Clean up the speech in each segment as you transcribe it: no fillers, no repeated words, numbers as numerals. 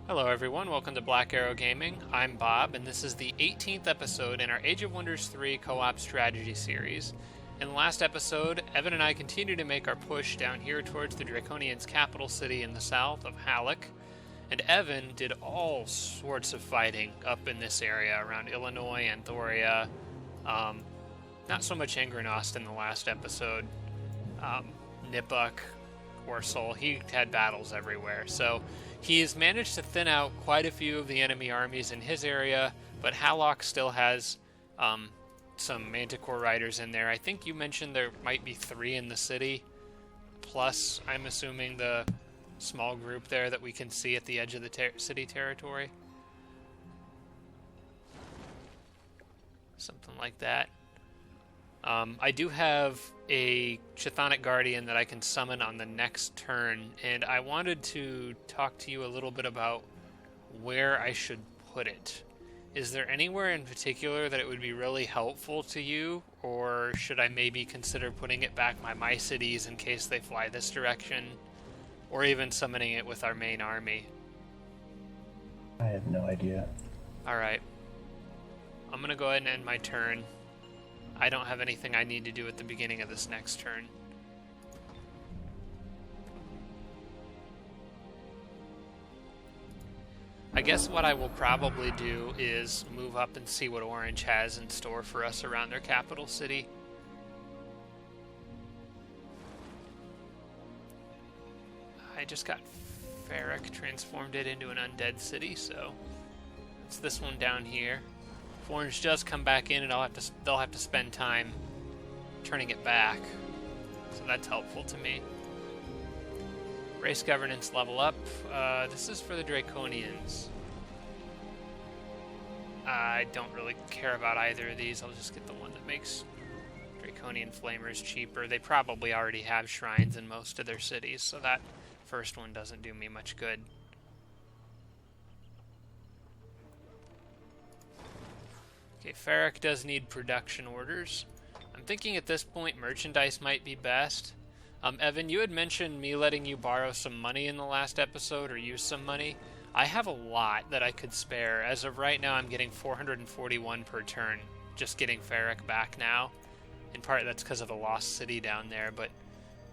Hello everyone, welcome to Black Arrow Gaming. I'm Bob, and this is the 18th episode in our Age of Wonders 3 co-op strategy series. In the last episode, Evan and I continue to make our push down here towards the Draconian's capital city in the south of Hallach, and Evan did all sorts of fighting up in this area around Illinois and Thoria. Not so much Angrenost in the last episode. Nipuk, Orsol, he had battles everywhere, so he's managed to thin out quite a few of the enemy armies in his area, but Hallach still has some Manticore riders in there. I think you mentioned there might be 3 in the city, plus I'm assuming the small group there that we can see at the edge of the city territory. Something like that. I do have a Chthonic Guardian that I can summon on the next turn, and I wanted to talk to you a little bit about where I should put it. Is there anywhere in particular that it would be really helpful to you, or should I maybe consider putting it back by my cities in case they fly this direction, or even summoning it with our main army? I have no idea. Alright. I'm going to go ahead and end my turn. I don't have anything I need to do at the beginning of this next turn. I guess what I will probably do is move up and see what Orange has in store for us around their capital city. I just got Ferric, transformed it into an undead city, so it's this one down here. If Orange does come back in, and they'll have to spend time turning it back, so that's helpful to me. Race governance level up. This is for the Draconians. I don't really care about either of these. I'll just get the one that makes Draconian Flamers cheaper. They probably already have shrines in most of their cities, so that first one doesn't do me much good. Okay, Ferric does need production orders. I'm thinking at this point merchandise might be best. Evan, you had mentioned me letting you borrow some money in the last episode, or use some money. I have a lot that I could spare. As of right now, I'm getting 441 per turn, just getting Ferric back now. In part, that's because of the lost city down there, but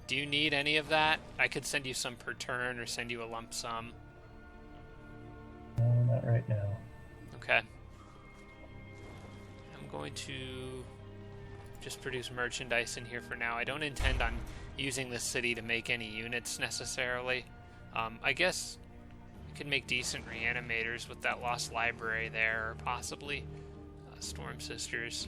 do you need any of that? I could send you some per turn, or send you a lump sum. No, not right now. Okay. Going to just produce merchandise in here for now. I don't intend on using this city to make any units necessarily. I guess I could make decent reanimators with that lost library there, or possibly Storm Sisters.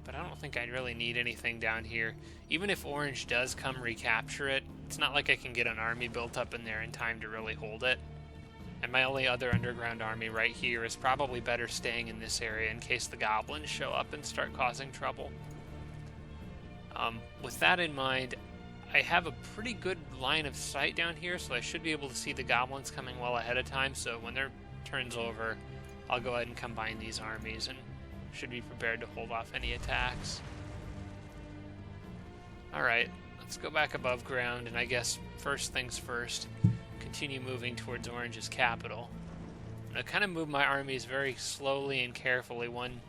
But I don't think I'd really need anything down here. Even if Orange does come recapture it, it's not like I can get an army built up in there in time to really hold it. And my only other underground army right here is probably better staying in this area in case the goblins show up and start causing trouble. With that in mind, I have a pretty good line of sight down here, so I should be able to see the goblins coming well ahead of time, so when their turn's over, I'll go ahead and combine these armies and should be prepared to hold off any attacks. Alright, let's go back above ground, and I guess first things first, continue moving towards Orange's capital. I'm going to kind of move my armies very slowly and carefully, one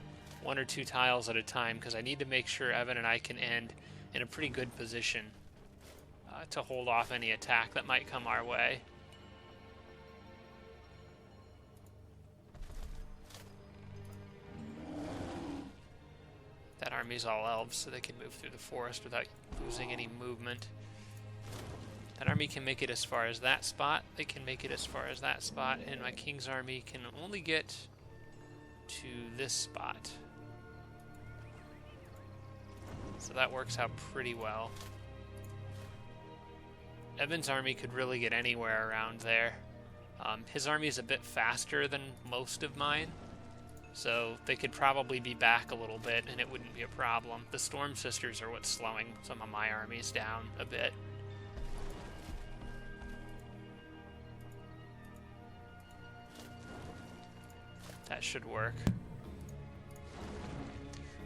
or two tiles at a time, because I need to make sure Evan and I can end in a pretty good position to hold off any attack that might come our way. That army's all elves, so they can move through the forest without losing any movement. That army can make it as far as that spot, they can make it as far as that spot, and my king's army can only get to this spot. So that works out pretty well. Evan's army could really get anywhere around there. His army is a bit faster than most of mine, so they could probably be back a little bit and it wouldn't be a problem. The Storm Sisters are what's slowing some of my armies down a bit. That should work.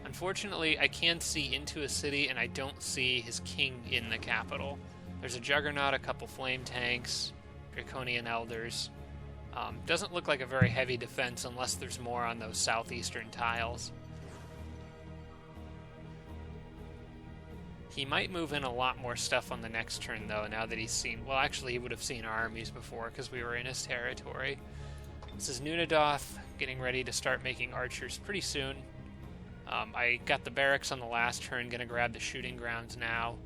Unfortunately, I can see into a city, and I don't see his king in the capital. There's a Juggernaut, a couple flame tanks, Draconian Elders. Doesn't look like a very heavy defense unless there's more on those southeastern tiles. He might move in a lot more stuff on the next turn, though, now that he's seen... Well, actually, he would have seen our armies before, because we were in his territory. This is Nunadoth, getting ready to start making archers pretty soon. I got the barracks on the last turn, going to grab the shooting grounds now.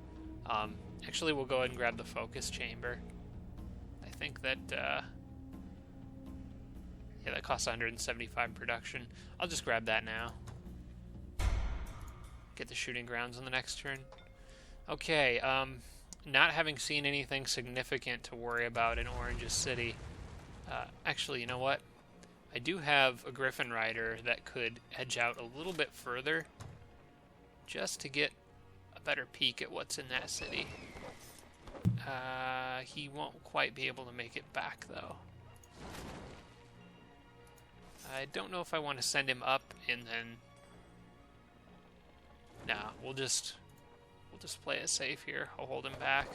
Actually, we'll go ahead and grab the focus chamber. I think that... yeah, that costs 175 production. I'll just grab that now. Get the shooting grounds on the next turn. Okay, not having seen anything significant to worry about in Orange's City. Actually, you know what? I do have a Griffin Rider that could edge out a little bit further just to get a better peek at what's in that city. He won't quite be able to make it back, though. I don't know if I want to send him up and then... Nah, we'll just play it safe here. I'll hold him back.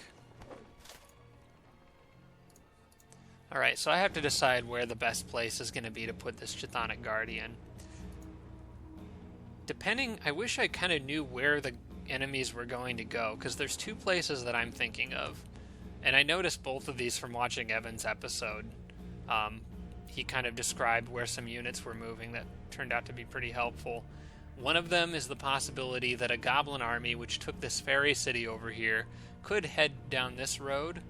Alright, so I have to decide where the best place is going to be to put this Chthonic Guardian. I wish I kind of knew where the enemies were going to go, because there's two places that I'm thinking of. And I noticed both of these from watching Evan's episode. He kind of described where some units were moving that turned out to be pretty helpful. One of them is the possibility that a goblin army, which took this fairy city over here, could head down this road,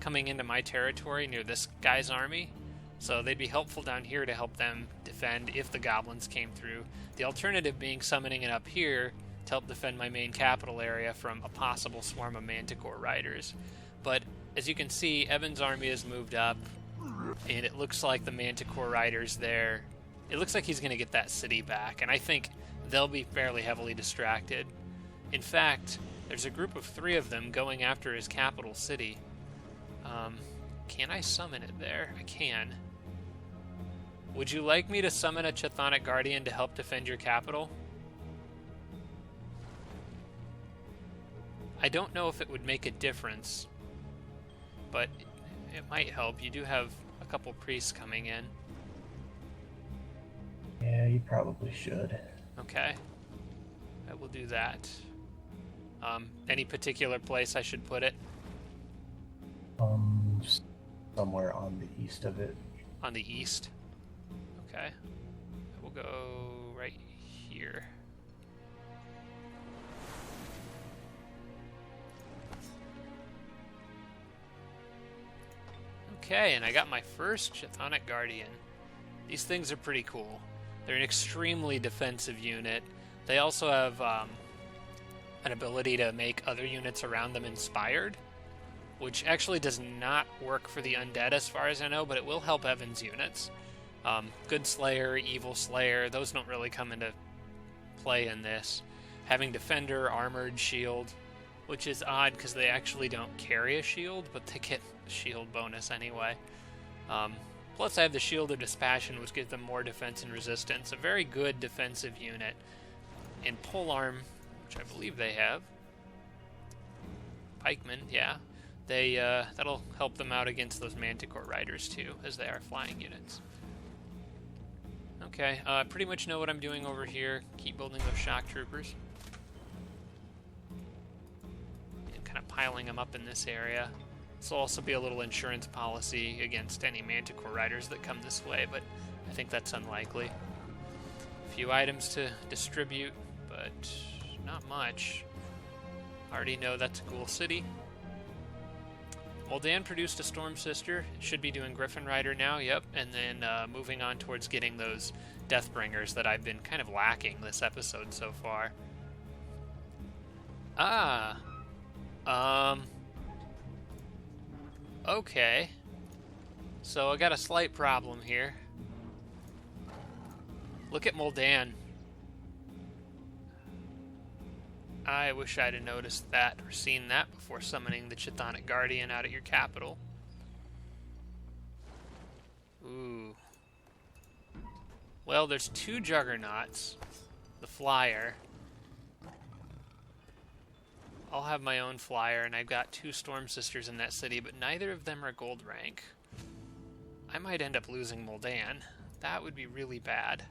coming into my territory near this guy's army. So they'd be helpful down here to help them defend if the goblins came through. The alternative being summoning it up here to help defend my main capital area from a possible swarm of Manticore riders. But as you can see, Evan's army has moved up, and it looks like the Manticore riders there, it looks like he's going to get that city back, and I think they'll be fairly heavily distracted. In fact, there's a group of 3 of them going after his capital city. Can I summon it there? I can. Would you like me to summon a Chthonic Guardian to help defend your capital? I don't know if it would make a difference, but it might help. You do have a couple priests coming in. Yeah, you probably should. Okay. I will do that. Any particular place I should put it? Somewhere on the east of it. On the east? Okay. I will go right here. Okay, and I got my first Chthonic Guardian. These things are pretty cool. They're an extremely defensive unit. They also have an ability to make other units around them inspired, which actually does not work for the undead as far as I know, but it will help Evan's units. Good Slayer, Evil Slayer, those don't really come into play in this. Having Defender, Armored, Shield, which is odd because they actually don't carry a shield, but they get a shield bonus anyway. Plus I have the Shield of Dispassion, which gives them more defense and resistance. A very good defensive unit. And Polearm, which I believe they have. Pikemen, yeah. That'll help them out against those Manticore Riders too, as they are flying units. Okay, I pretty much know what I'm doing over here. Keep building those shock troopers. And kind of piling them up in this area. This will also be a little insurance policy against any Manticore Riders that come this way, but I think that's unlikely. A few items to distribute, but not much. Already know that's a cool city. Moldan produced a Storm Sister. It should be doing Griffin Rider now, yep. And then moving on towards getting those Deathbringers that I've been kind of lacking this episode so far. Okay. So I got a slight problem here. Look at Moldan. I wish I'd have noticed that or seen that before summoning the Chthonic Guardian out of your capital. Ooh. Well, there's 2 Juggernauts. The Flyer. I'll have my own Flyer, and I've got 2 Storm Sisters in that city, but neither of them are gold rank. I might end up losing Moldan. That would be really bad.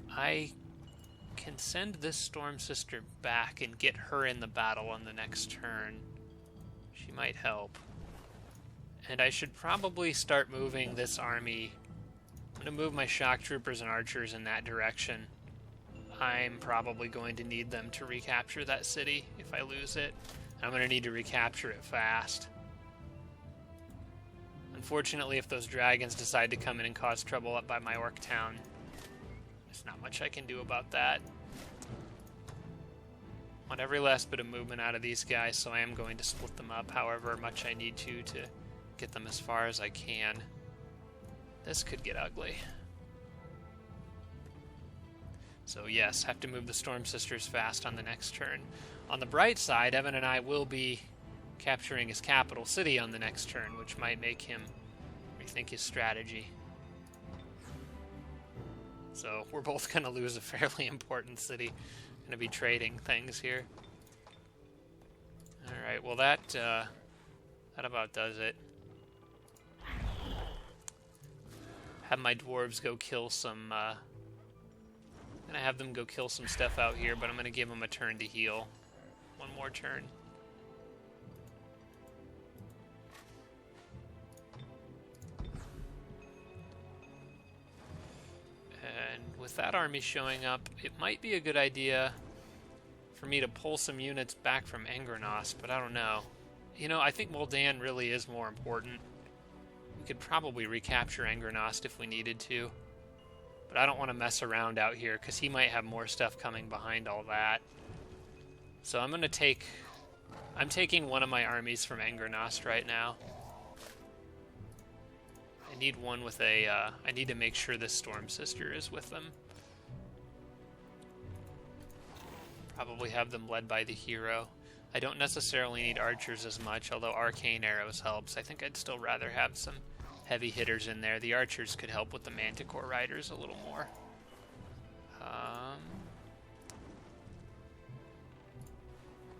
I can send this Storm Sister back and get her in the battle on the next turn. She might help. And I should probably start moving this army. I'm going to move my shock troopers and archers in that direction. I'm probably going to need them to recapture that city if I lose it. And I'm going to need to recapture it fast. Unfortunately, if those dragons decide to come in and cause trouble up by my orc town, there's not much I can do about that. I want every last bit of movement out of these guys, so I am going to split them up however much I need to get them as far as I can. This could get ugly. So yes, have to move the Storm Sisters fast on the next turn. On the bright side, Evan and I will be capturing his capital city on the next turn, which might make him rethink his strategy. So we're both going to lose a fairly important city. Going to be trading things here. Alright, well that about does it. Have my dwarves go kill some... I'm going to have them go kill some stuff out here, but I'm going to give them a turn to heal. One more turn. And with that army showing up, it might be a good idea for me to pull some units back from Angranos, but I don't know. You know, I think Moldan really is more important. We could probably recapture Angranos if we needed to. But I don't want to mess around out here, because he might have more stuff coming behind all that. So I'm going to take... I'm taking one of my armies from Angranos right now. I need one with a... I need to make sure this Storm Sister is with them. Probably have them led by the hero. I don't necessarily need archers as much, although arcane arrows helps. I think I'd still rather have some heavy hitters in there. The archers could help with the Manticore Riders a little more.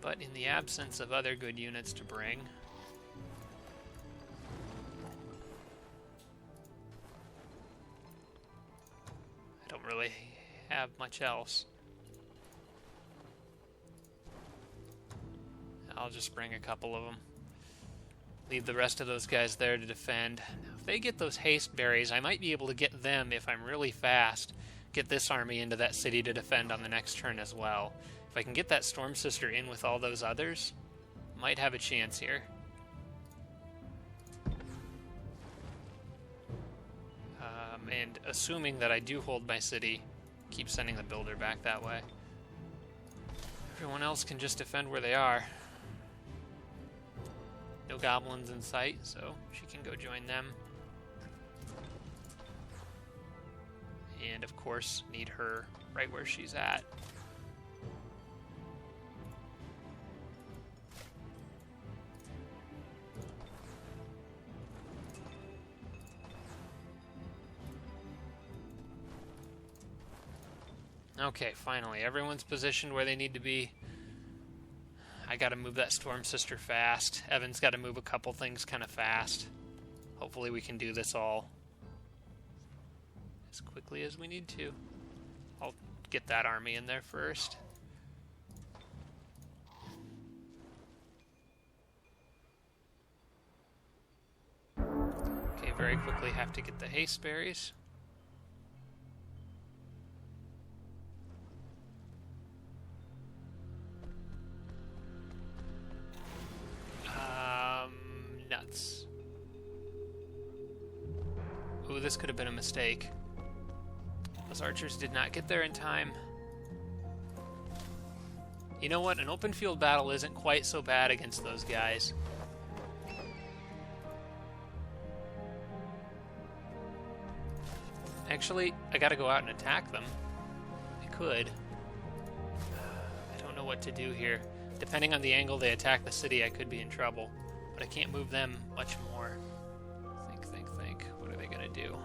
But in the absence of other good units to bring, I don't really have much else. I'll just bring a couple of them. Leave the rest of those guys there to defend. Now, if they get those haste berries, I might be able to get them, if I'm really fast, get this army into that city to defend on the next turn as well. If I can get that Storm Sister in with all those others, might have a chance here. And assuming that I do hold my city, keep sending the builder back that way. Everyone else can just defend where they are. No goblins in sight, so she can go join them. And of course, need her right where she's at. Okay, finally, everyone's positioned where they need to be. I gotta move that Storm Sister fast. Evan's gotta move a couple things kind of fast. Hopefully we can do this all as quickly as we need to. I'll get that army in there first. Okay, very quickly have to get the haste berries. Nuts. Ooh, this could have been a mistake. Those archers did not get there in time. You know what? An open field battle isn't quite so bad against those guys. Actually, I gotta go out and attack them. I could. I don't know what to do here. Depending on the angle they attack the city, I could be in trouble. But I can't move them much more. Think. What are they gonna do?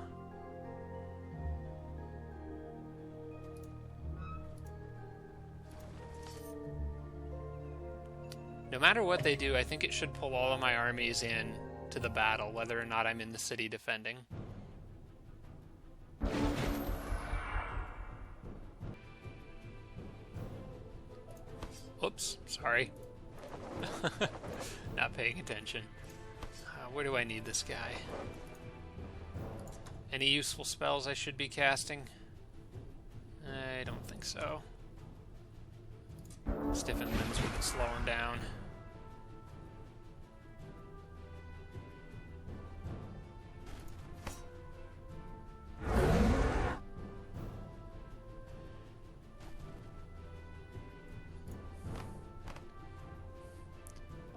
No matter what they do, I think it should pull all of my armies in to the battle, whether or not I'm in the city defending. Oops, sorry. Not paying attention. Where do I need this guy? Any useful spells I should be casting? I don't think so. Stiffen limbs wouldn't slow him down.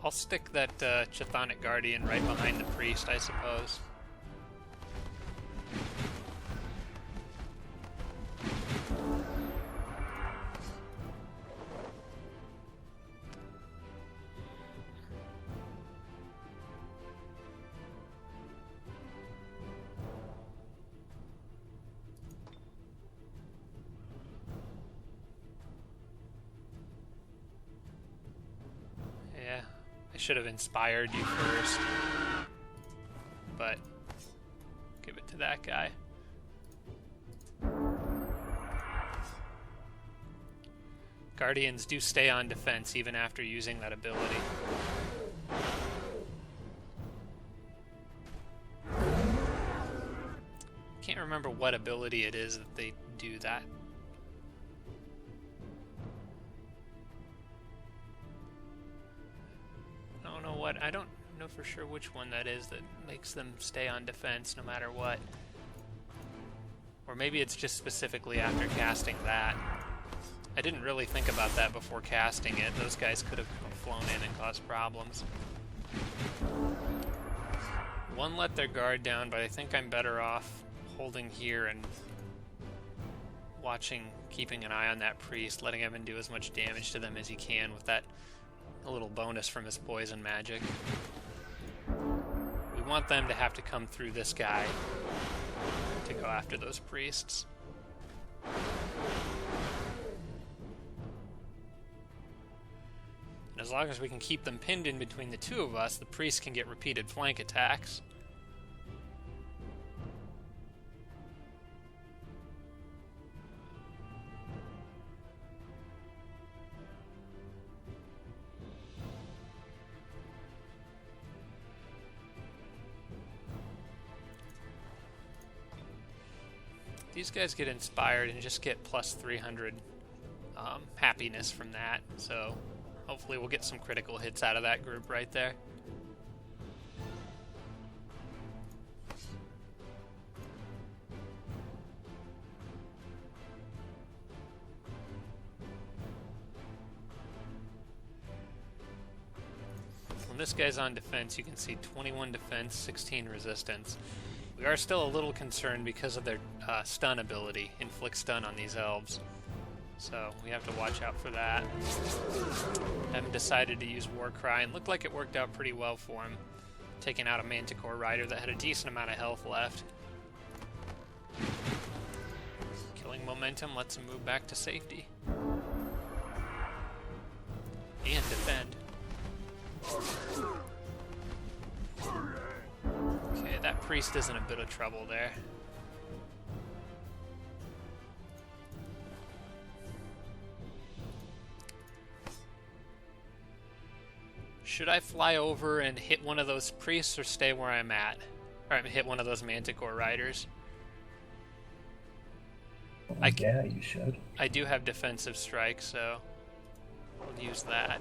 I'll stick that Chthonic Guardian right behind the priest, I suppose. Should have inspired you first, but give it to that guy. Guardians do stay on defense even after using that ability. Can't remember what ability it is that they do that. I don't know for sure which one that is that makes them stay on defense no matter what. Or maybe it's just specifically after casting that. I didn't really think about that before casting it. Those guys could have flown in and caused problems. One let their guard down, but I think I'm better off holding here and watching, keeping an eye on that priest, letting him do as much damage to them as he can with that a little bonus from his poison magic. We want them to have to come through this guy to go after those priests. And as long as we can keep them pinned in between the two of us, the priests can get repeated flank attacks. These guys get inspired and just get plus 300 happiness from that, so hopefully we'll get some critical hits out of that group right there. When this guy's on defense, you can see 21 defense, 16 resistance. We are still a little concerned because of their stun ability, inflict stun on these elves. So we have to watch out for that. Haven't decided to use War Cry, and looked like it worked out pretty well for him, taking out a Manticore Rider that had a decent amount of health left. Killing momentum lets him move back to safety. And defend. Okay, that priest is in a bit of trouble there. Should I fly over and hit one of those priests or stay where I'm at? Or hit one of those Manticore Riders? Yeah, you should. I do have defensive strike, so I'll use that.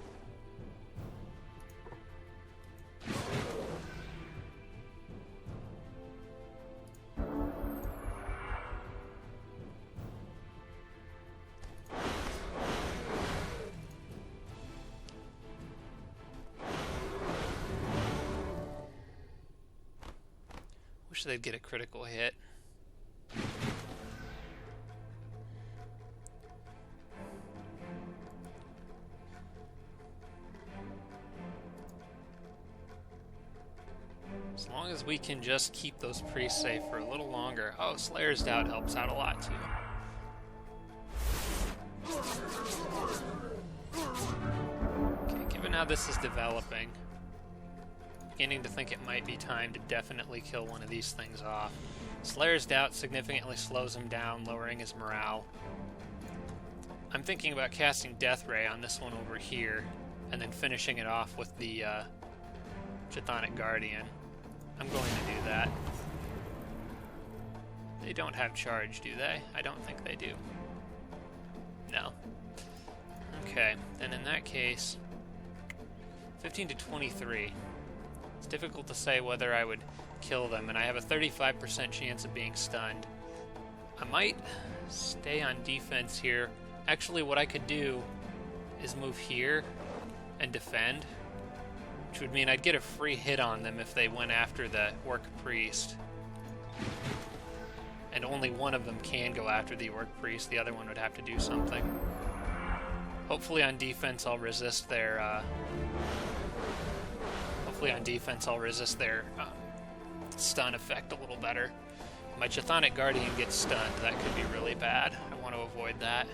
Wish they'd get a critical hit. As long as we can just keep those priests safe for a little longer. Oh, Slayer's Doubt helps out a lot too. Okay, given how this is developing, beginning to think it might be time to definitely kill one of these things off. Slayer's Doubt significantly slows him down, lowering his morale. I'm thinking about casting Death Ray on this one over here, and then finishing it off with the Chthonic Guardian. I'm going to do that. They don't have charge, do they? I don't think they do. No. Okay, then in that case, 15 to 23. It's difficult to say whether I would kill them, and I have a 35% chance of being stunned. I might stay on defense here. Actually, what I could do is move here and defend, which would mean I'd get a free hit on them if they went after the Orc Priest. And only one of them can go after the Orc Priest, the other one would have to do something. Hopefully on defense I'll resist their, stun effect a little better. My Chthonic Guardian gets stunned, that could be really bad. I want to avoid that.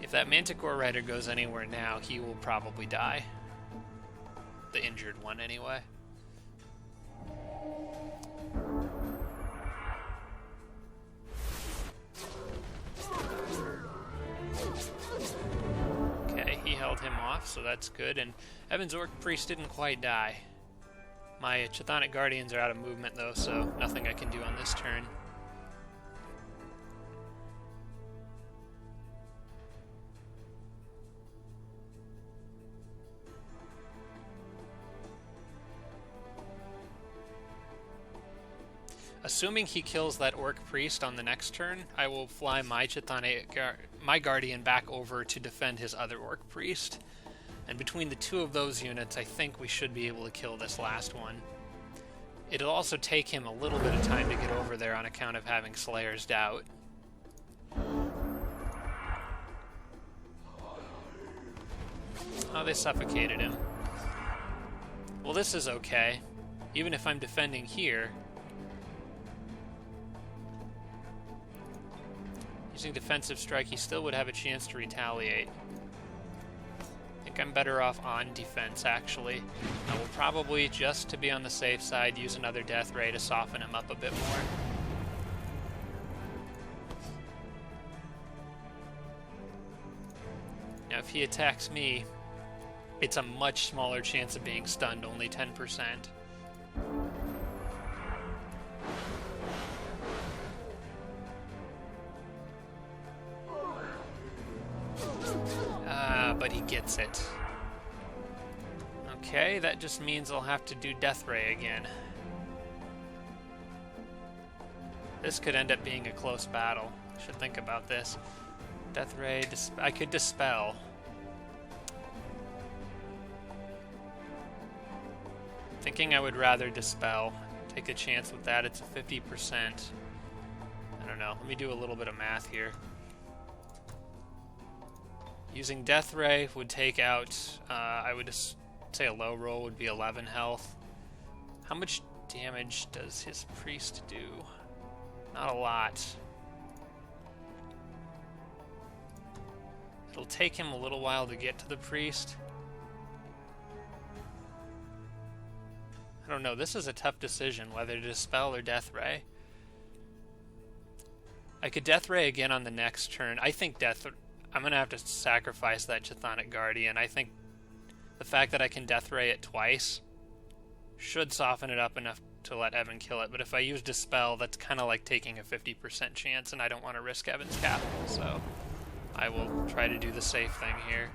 If that Manticore Rider goes anywhere now, he will probably die. The injured one, anyway. Okay, he held him off, so that's good, and Evan's Orc Priest didn't quite die. My Chthonic Guardians are out of movement, though, so nothing I can do on this turn. Assuming he kills that Orc Priest on the next turn, I will fly my my Guardian back over to defend his other Orc Priest. And between the two of those units, I think we should be able to kill this last one. It'll also take him a little bit of time to get over there on account of having Slayer's Doubt. Oh, they suffocated him. Well, this is okay. Even if I'm defending here, using Defensive Strike, he still would have a chance to retaliate. I think I'm better off on defense, actually. I will probably, just to be on the safe side, use another Death Ray to soften him up a bit more. Now, if he attacks me, it's a much smaller chance of being stunned, only 10%. But he gets it. Okay, that just means I'll have to do Death Ray again. This could end up being a close battle. I should think about this. Death Ray, I could Dispel. Thinking I would rather Dispel. Take a chance with that. It's a 50%. I don't know. Let me do a little bit of math here. Using Death Ray would take out, I would just say a low roll would be 11 health. How much damage does his priest do? Not a lot. It'll take him a little while to get to the priest. I don't know, this is a tough decision, whether to Dispel or Death Ray. I could Death Ray again on the next turn. I think I'm going to have to sacrifice that Chthonic Guardian. I think the fact that I can Death Ray it twice should soften it up enough to let Evan kill it. But if I use Dispel, that's kind of like taking a 50% chance, and I don't want to risk Evan's capital. So I will try to do the safe thing here.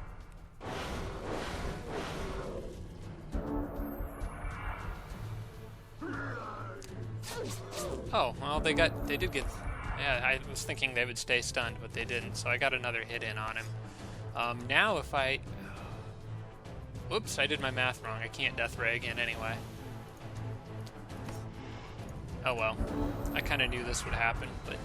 Oh, well, they did get... Yeah, I was thinking they would stay stunned, but they didn't, so I got another hit in on him. Now if I... Oops, I did my math wrong. I can't Death Ray again anyway. Oh well. I kind of knew this would happen, but...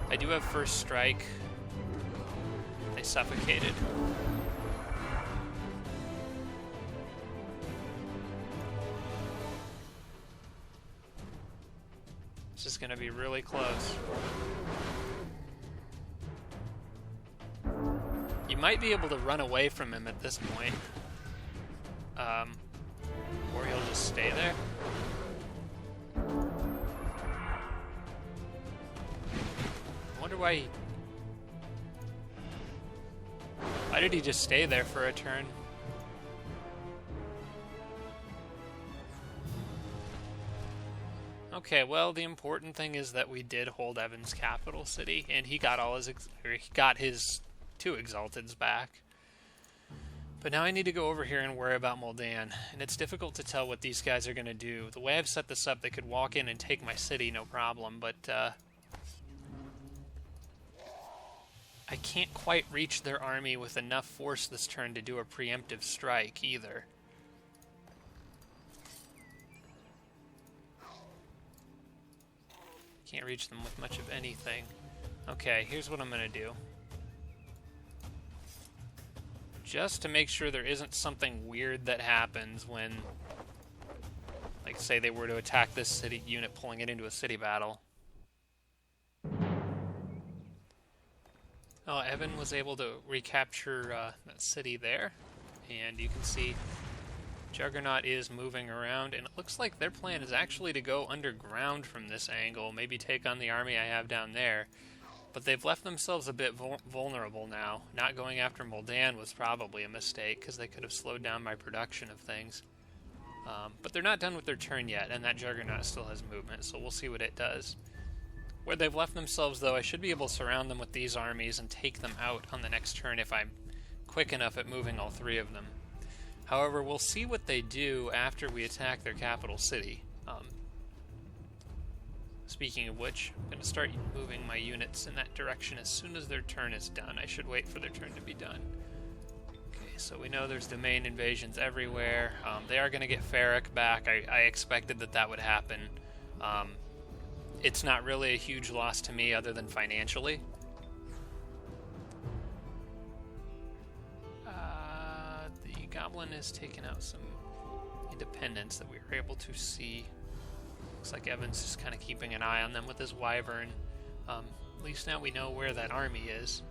I do have First Strike. They suffocated. This is going to be really close. might be able to run away from him at this point. Or he'll just stay there. I wonder why Why did he just stay there for a turn? Okay, well, the important thing is that we did hold Evan's capital city, and he got his 2 Exalteds back. But now I need to go over here and worry about Moldan, and it's difficult to tell what these guys are going to do. The way I've set this up, they could walk in and take my city, no problem, but I can't quite reach their army with enough force this turn to do a preemptive strike, either. Can't reach them with much of anything. Okay, here's what I'm going to do. Just to make sure there isn't something weird that happens when, like, say they were to attack this city unit, pulling it into a city battle. Oh, Evan was able to recapture that city there, and you can see Juggernaut is moving around, and it looks like their plan is actually to go underground from this angle, maybe take on the army I have down there. But they've left themselves a bit vulnerable now. Not going after Moldan was probably a mistake, because they could have slowed down my production of things. But they're not done with their turn yet, and that Juggernaut still has movement, so we'll see what it does. Where they've left themselves, though, I should be able to surround them with these armies and take them out on the next turn if I'm quick enough at moving all 3 of them. However, we'll see what they do after we attack their capital city. Speaking of which, I'm going to start moving my units in that direction as soon as their turn is done. I should wait for their turn to be done. Okay, so we know there's domain invasions everywhere. They are going to get Ferric back. I expected that would happen. It's not really a huge loss to me other than financially. The Goblin has taken out some independents that we were able to see. Looks like Evan's just kind of keeping an eye on them with his Wyvern. At least now we know where that army is.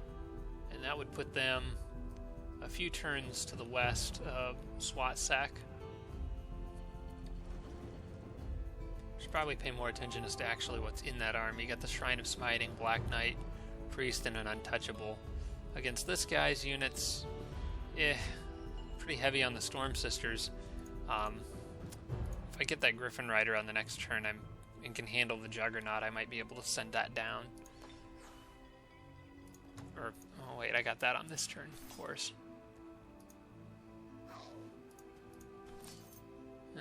And that would put them a few turns to the west of Swatsek. Should probably pay more attention as to actually what's in that army. You got the Shrine of Smiting, Black Knight, Priest, and an Untouchable. Against this guy's units, pretty heavy on the Storm Sisters. If I get that Griffin Rider on the next turn and can handle the Juggernaut, I might be able to send that down. Or, oh wait, I got that on this turn, of course.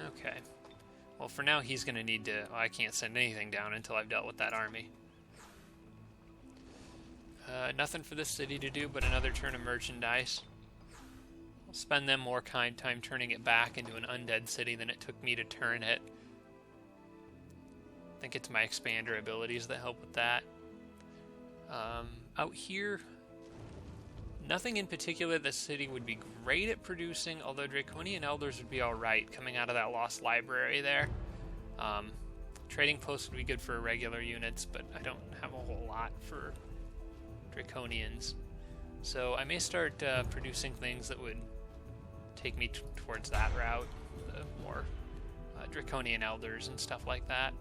Okay. Well, for now, he's going to need to... Well, I can't send anything down until I've dealt with that army. Nothing for this city to do but another turn of merchandise. I'll spend them more time turning it back into an undead city than it took me to turn it. I think it's my expander abilities that help with that. Out here, nothing in particular the city would be great at producing, although Draconian Elders would be alright coming out of that Lost Library there. Trading posts would be good for irregular units, but I don't have a whole lot for Draconians. So I may start producing things that would take me towards that route, the more Draconian Elders and stuff like that.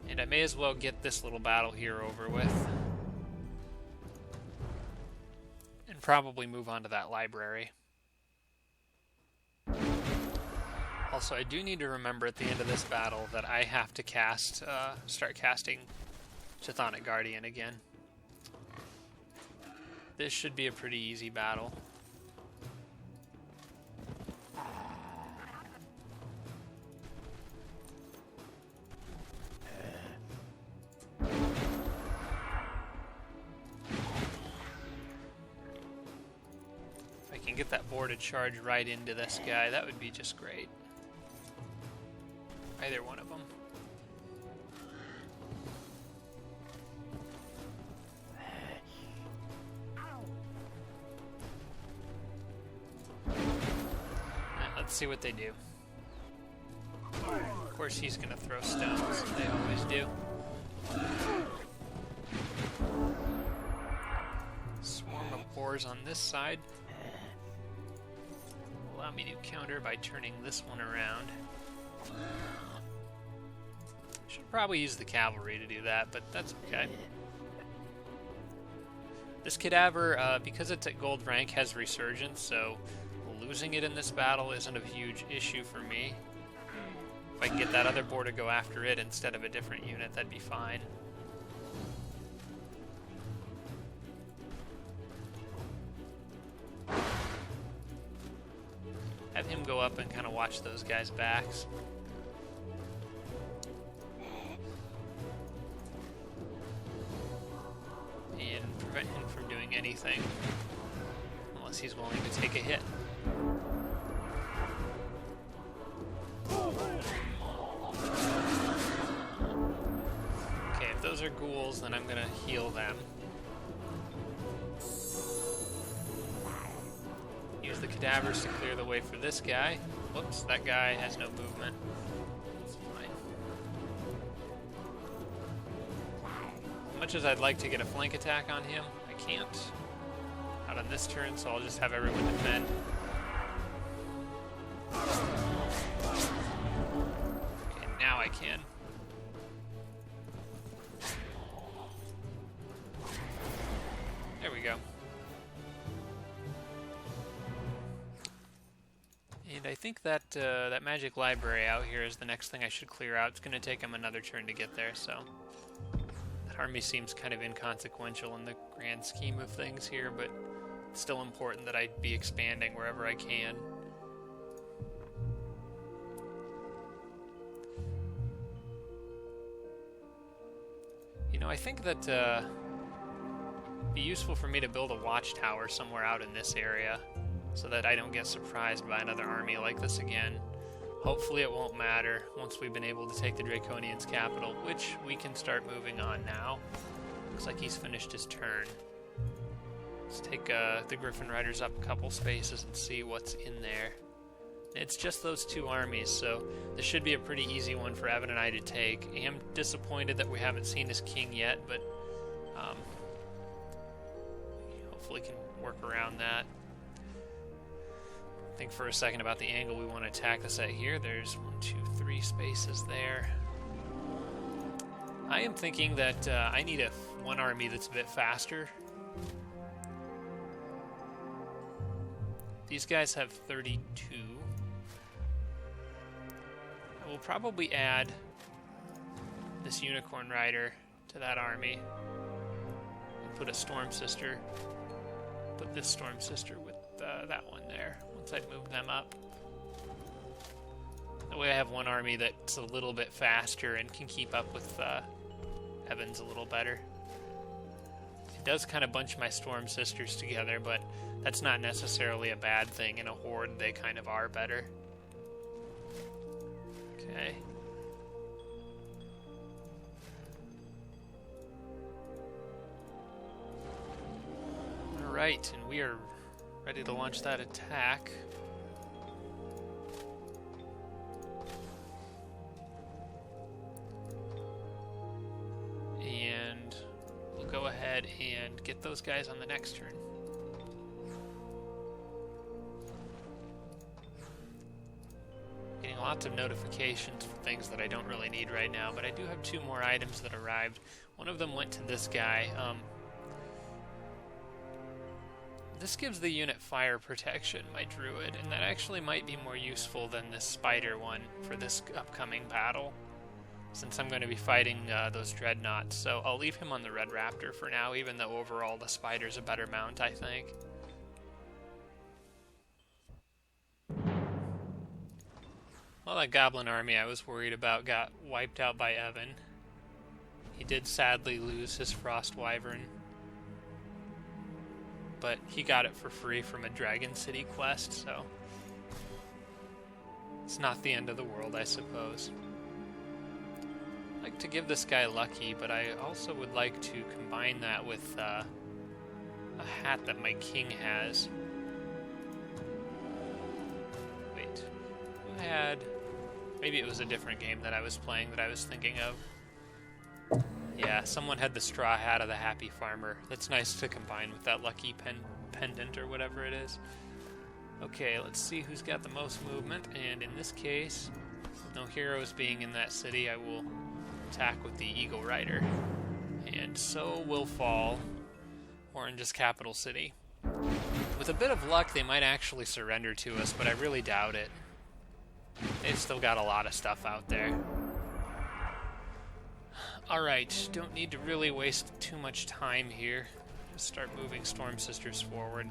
And I may as well get this little battle here over with. And probably move on to that library. Also, I do need to remember at the end of this battle that I have to start casting Chthonic Guardian again. This should be a pretty easy battle. If I can get that boar to charge right into this guy, that would be just great. Either one of them. Let's see what they do. Of course he's going to throw stones, they always do. towers on this side. Allow me to counter by turning this one around. Should probably use the cavalry to do that, but that's okay. This cadaver, because it's at gold rank, has resurgence, so losing it in this battle isn't a huge issue for me. If I can get that other boar to go after it instead of a different unit, that'd be fine. Have him go up and kind of watch those guys' backs. And prevent him from doing anything. Unless he's willing to take a hit. Okay, if those are ghouls, then I'm gonna heal them. Use the cadavers to clear the way for this guy. Whoops, that guy has no movement. That's fine. As much as I'd like to get a flank attack on him, I can't. Not on this turn, so I'll just have everyone defend. Okay, now I can. There we go. And I think that that magic library out here is the next thing I should clear out. It's going to take him another turn to get there, so... That army seems kind of inconsequential in the grand scheme of things here, but it's still important that I be expanding wherever I can. You know, I think that it'd be useful for me to build a watchtower somewhere out in this area, so that I don't get surprised by another army like this again. Hopefully it won't matter once we've been able to take the Draconian's capital, which we can start moving on now. Looks like he's finished his turn. Let's take the Griffin Riders up a couple spaces and see what's in there. It's just those two armies, so this should be a pretty easy one for Evan and I to take. I am disappointed that we haven't seen his king yet, but hopefully can work around that. Think for a second about the angle we want to attack this at here. There's 1, 2, 3 spaces there. I am thinking that I need one army that's a bit faster. These guys have 32. I will probably add this Unicorn Rider to that army. And put a Storm Sister. Put this Storm Sister with that one there. Once I've moved them up. That way I have one army that's a little bit faster and can keep up with Evan's a little better. It does kind of bunch my Storm Sisters together, but that's not necessarily a bad thing. In a horde, they kind of are better. Okay. Alright, and we are ready to launch that attack. And we'll go ahead and get those guys on the next turn. Getting lots of notifications for things that I don't really need right now, but I do have 2 more items that arrived. One of them went to this guy. This gives the unit fire protection, my druid, and that actually might be more useful than this spider one for this upcoming battle, since I'm going to be fighting those Dreadnoughts. So I'll leave him on the Red Raptor for now, even though overall the spider's a better mount, I think. Well, that Goblin army I was worried about got wiped out by Evan. He did sadly lose his Frost Wyvern, but he got it for free from a Dragon City quest, so it's not the end of the world, I suppose. I'd like to give this guy Lucky, but I also would like to combine that with a hat that my king has. Wait, who had... Maybe it was a different game that I was playing that I was thinking of. Yeah, someone had the straw hat of the Happy Farmer. That's nice to combine with that Lucky pendant or whatever it is. Okay, let's see who's got the most movement, and in this case, with no heroes being in that city, I will attack with the Eagle Rider. And so will fall Orange's capital city. With a bit of luck, they might actually surrender to us, but I really doubt it. They've still got a lot of stuff out there. Alright, don't need to really waste too much time here. Just start moving Storm Sisters forward.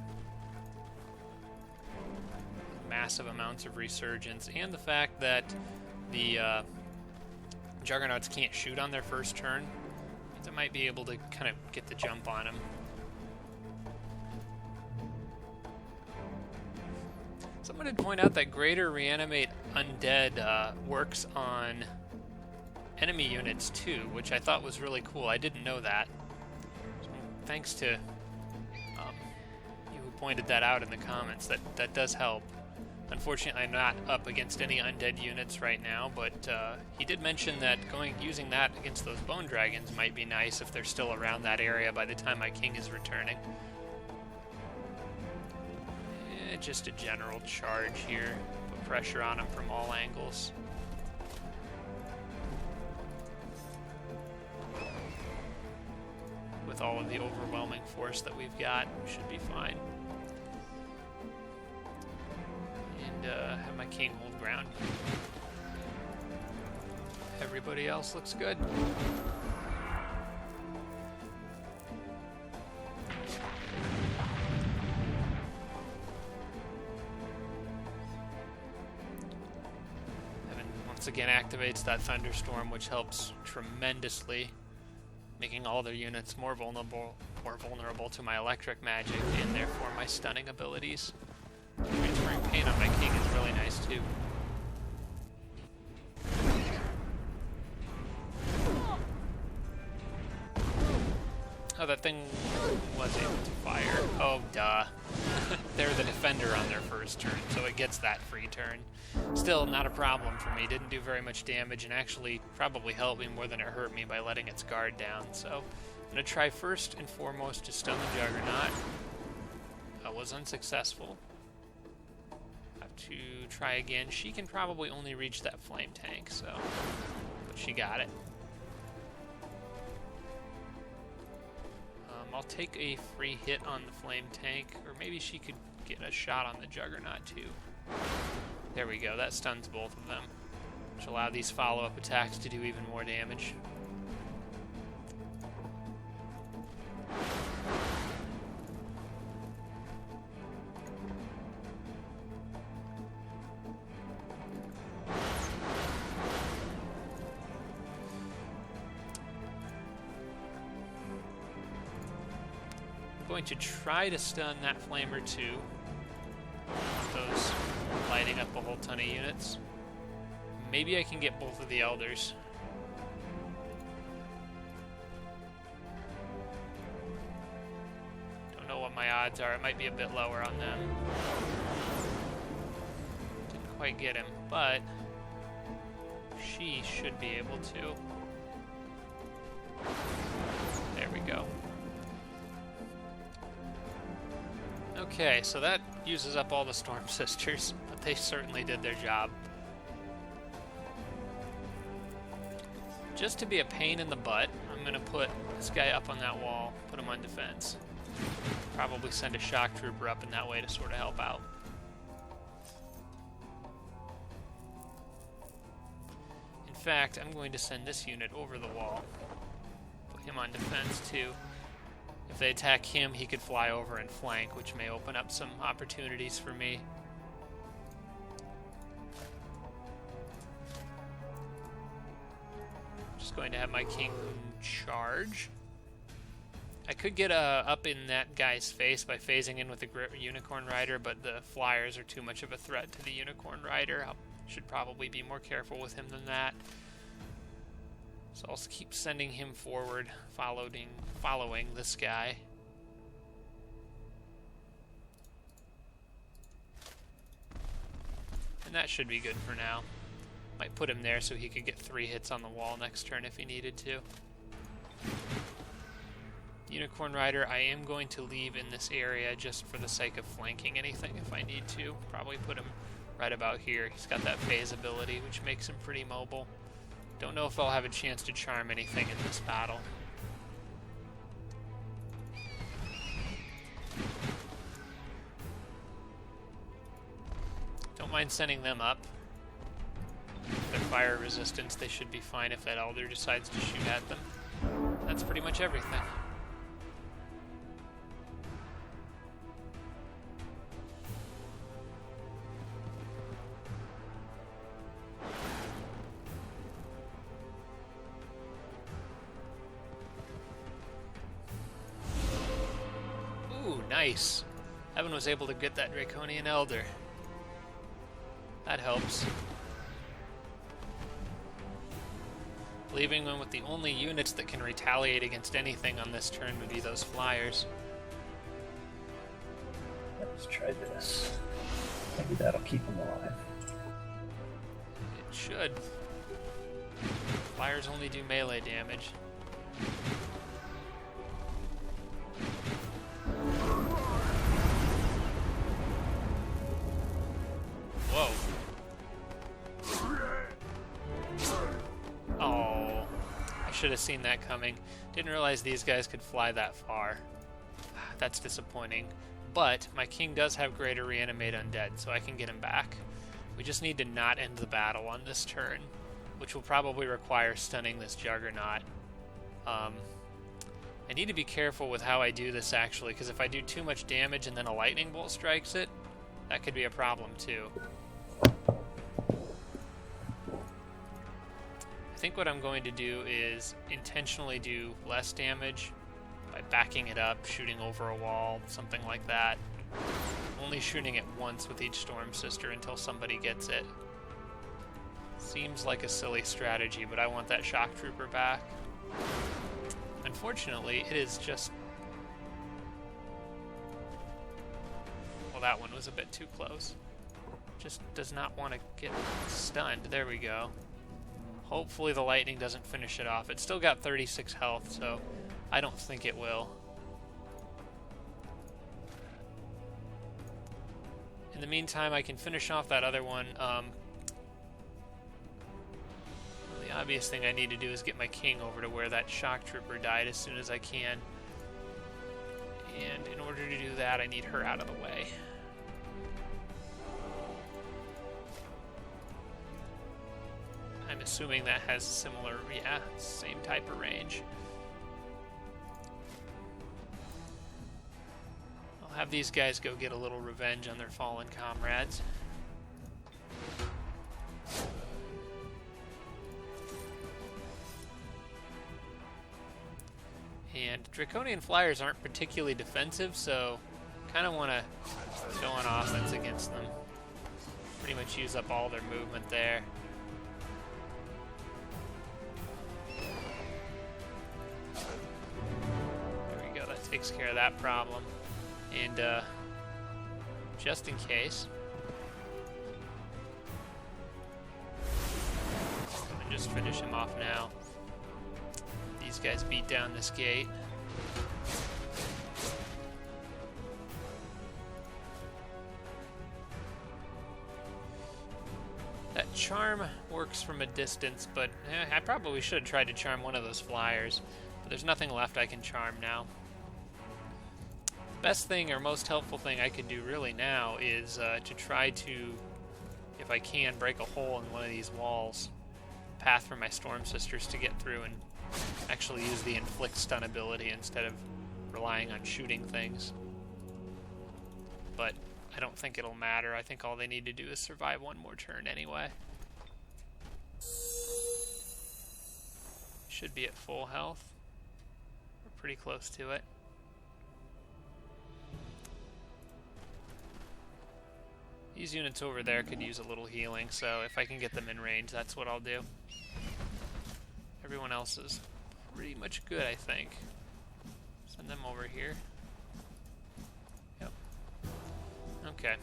Massive amounts of resurgence, and the fact that the Juggernauts can't shoot on their first turn, means I might be able to kind of get the jump on them. Someone did point out that Greater Reanimate Undead works on enemy units too, which I thought was really cool. I didn't know that. So thanks to you who pointed that out in the comments. That does help. Unfortunately, I'm not up against any undead units right now, but he did mention that using that against those bone dragons might be nice if they're still around that area by the time my king is returning. Just a general charge here. Put pressure on him from all angles. With all of the overwhelming force that we've got, we should be fine. And have my king hold ground. Everybody else looks good. Evan once again activates that thunderstorm, which helps tremendously, making all their units more vulnerable to my electric magic and therefore my stunning abilities. Transferring pain on my king is really nice too. Oh, that thing was able to fire. Oh, duh. They're the defender on their first turn, so it gets that free turn. Still, not a problem for me. Didn't do very much damage, and actually probably helped me more than it hurt me by letting its guard down. So I'm going to try first and foremost to stun the Juggernaut. I was unsuccessful. Have to try again. She can probably only reach that flame tank, so... but she got it. I'll take a free hit on the flame tank, or maybe she could get a shot on the Juggernaut too. There we go, that stuns both of them, which allow these follow-up attacks to do even more damage. Going to try to stun that flamer too. Those lighting up a whole ton of units. Maybe I can get both of the elders. Don't know what my odds are. It might be a bit lower on them. Didn't quite get him, but she should be able to. There we go. Okay, so that uses up all the Storm Sisters, but they certainly did their job. Just to be a pain in the butt, I'm going to put this guy up on that wall, put him on defense. Probably send a shock trooper up in that way to sort of help out. In fact, I'm going to send this unit over the wall. Put him on defense too. If they attack him, he could fly over and flank, which may open up some opportunities for me. Just going to have my king charge. I could get up in that guy's face by phasing in with the Unicorn Rider, but the flyers are too much of a threat to the Unicorn Rider. I should probably be more careful with him than that. So I'll keep sending him forward, following this guy. And that should be good for now. Might put him there so he could get 3 hits on the wall next turn if he needed to. Unicorn Rider, I am going to leave in this area just for the sake of flanking anything if I need to. Probably put him right about here. He's got that phase ability, which makes him pretty mobile. Don't know if I'll have a chance to charm anything in this battle. Don't mind sending them up. Their fire resistance, they should be fine if that Elder decides to shoot at them. That's pretty much everything. Ooh, nice. Evan was able to get that Draconian Elder. That helps. Leaving them with the only units that can retaliate against anything on this turn would be those flyers. Let's try this. Maybe that'll keep them alive. It should. Flyers only do melee damage. Whoa. Oh, I should have seen that coming. Didn't realize these guys could fly that far. That's disappointing. But my king does have greater reanimate undead, so I can get him back. We just need to not end the battle on this turn, which will probably require stunning this Juggernaut. I need to be careful with how I do this, actually, because if I do too much damage and then a lightning bolt strikes it, that could be a problem, too. I think what I'm going to do is intentionally do less damage by backing it up, shooting over a wall, something like that. Only shooting it once with each Storm Sister until somebody gets it. Seems like a silly strategy, but I want that Shock Trooper back. Unfortunately, it is just... Well, that one was a bit too close. Just does not want to get stunned. There we go. Hopefully the lightning doesn't finish it off. It's still got 36 health, so I don't think it will. In the meantime, I can finish off that other one. The obvious thing I need to do is get my king over to where that shock trooper died as soon as I can. And in order to do that, I need her out of the way. I'm assuming that has similar, yeah, same type of range. I'll have these guys go get a little revenge on their fallen comrades. And Draconian Flyers aren't particularly defensive, so kind of want to go on offense against them. Pretty much use up all their movement there. There we go, that takes care of that problem. And just in case, I'm going to just finish him off now. These guys beat down this gate. That charm works from a distance, but I probably should have tried to charm one of those flyers. But there's nothing left I can charm now. Best thing or most helpful thing I could do really now is to try to, if I can, break a hole in one of these walls. Path for my Storm Sisters to get through and actually use the inflict stun ability instead of relying on shooting things. But I don't think it'll matter. I think all they need to do is survive one more turn anyway. Should be at full health. We're pretty close to it. These units over there could use a little healing, so if I can get them in range, that's what I'll do. Everyone else is pretty much good, I think. Send them over here. Yep. Okay.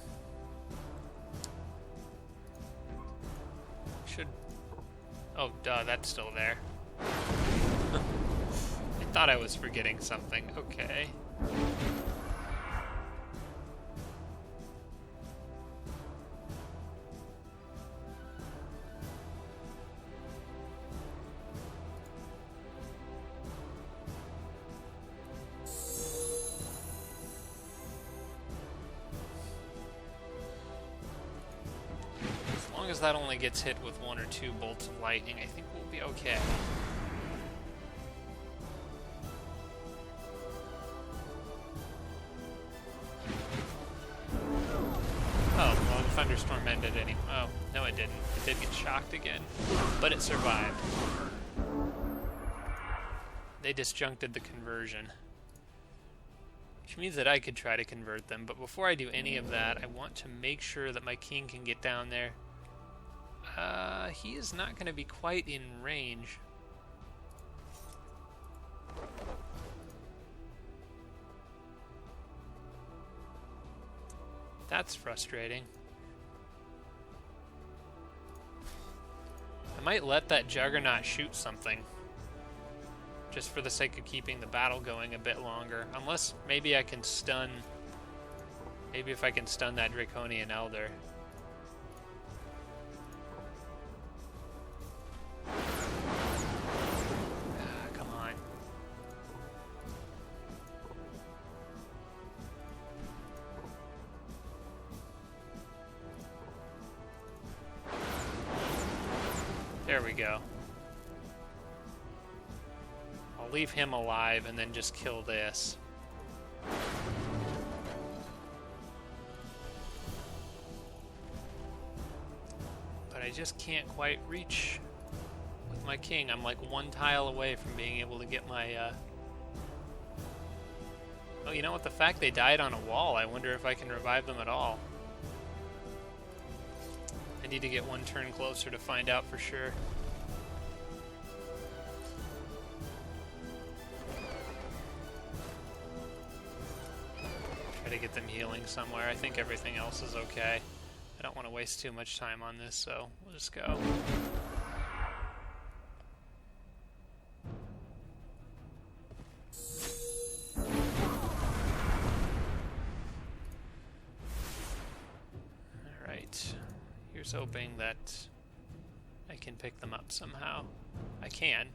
Should... Oh, duh, that's still there. I thought I was forgetting something. Okay. As long as that only gets hit with 1 or 2 bolts of lightning, I think we'll be okay. Oh, well, the thunderstorm ended anyway. Oh, no it didn't. It did get shocked again, but it survived. They disjuncted the conversion, which means that I could try to convert them, but before I do any of that, I want to make sure that my king can get down there. He is not going to be quite in range. That's frustrating. I might let that Juggernaut shoot something, just for the sake of keeping the battle going a bit longer. Unless maybe I can stun... Maybe if I can stun that Draconian Elder. Come on. There we go. I'll leave him alive and then just kill this. But I just can't quite reach with my king. I'm like 1 tile away from being able to get my... Oh, you know what? The fact they died on a wall, I wonder if I can revive them at all. I need to get 1 turn closer to find out for sure. Try to get them healing somewhere. I think everything else is okay. I don't want to waste too much time on this, so we'll just go. Alright. Here's hoping that I can pick them up somehow. I can.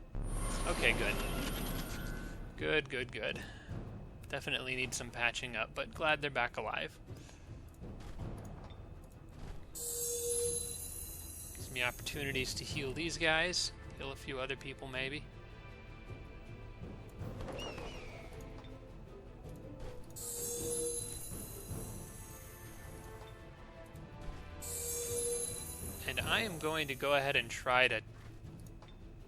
Okay, good. Good, good, good. Definitely need some patching up, but glad they're back alive. Gives me opportunities to heal these guys, heal a few other people maybe. And I am going to go ahead and try to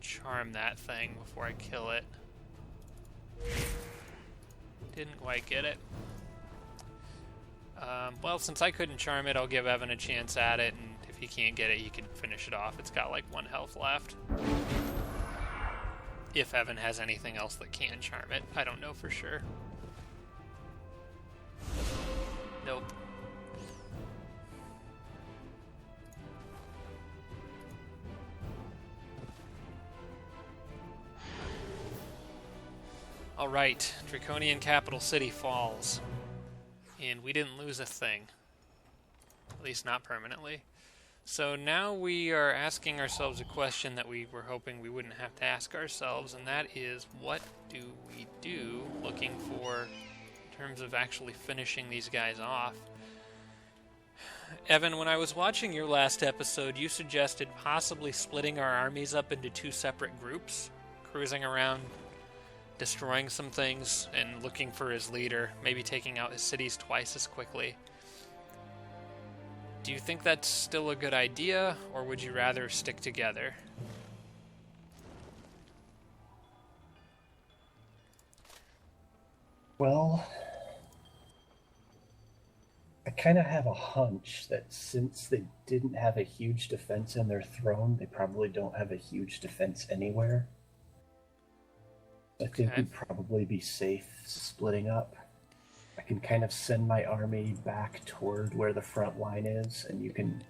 charm that thing before I kill it. Didn't quite get it. Well, since I couldn't charm it, I'll give Evan a chance at it, and if he can't get it, he can finish it off. It's got like 1 health left. If Evan has anything else that can charm it. I don't know for sure. Nope. Alright, Draconian capital city falls. And we didn't lose a thing. At least not permanently. So now we are asking ourselves a question that we were hoping we wouldn't have to ask ourselves, and that is, what do we do looking for in terms of actually finishing these guys off? Evan, when I was watching your last episode, you suggested possibly splitting our armies up into 2 separate groups, cruising around, destroying some things, and looking for his leader, maybe taking out his cities twice as quickly. Do you think that's still a good idea, or would you rather stick together? Well, I kind of have a hunch that since they didn't have a huge defense in their throne, they probably don't have a huge defense anywhere. I think we'd probably be safe splitting up. I can kind of send my army back toward where the front line is, and you can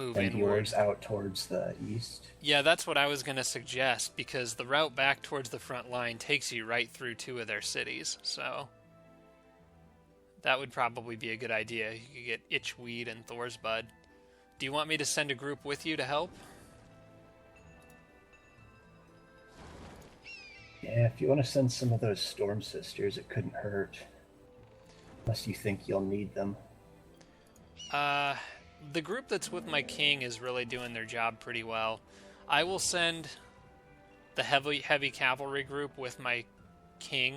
move and inward. yours out towards the east? Yeah, that's what I was going to suggest, because the route back towards the front line takes you right through 2 of their cities, so that would probably be a good idea. You could get Itchweed and Thor's Bud. Do you want me to send a group with you to help? Yeah, if you want to send some of those Storm Sisters, it couldn't hurt. Unless you think you'll need them. The group that's with my king is really doing their job pretty well. I will send the heavy cavalry group with my king,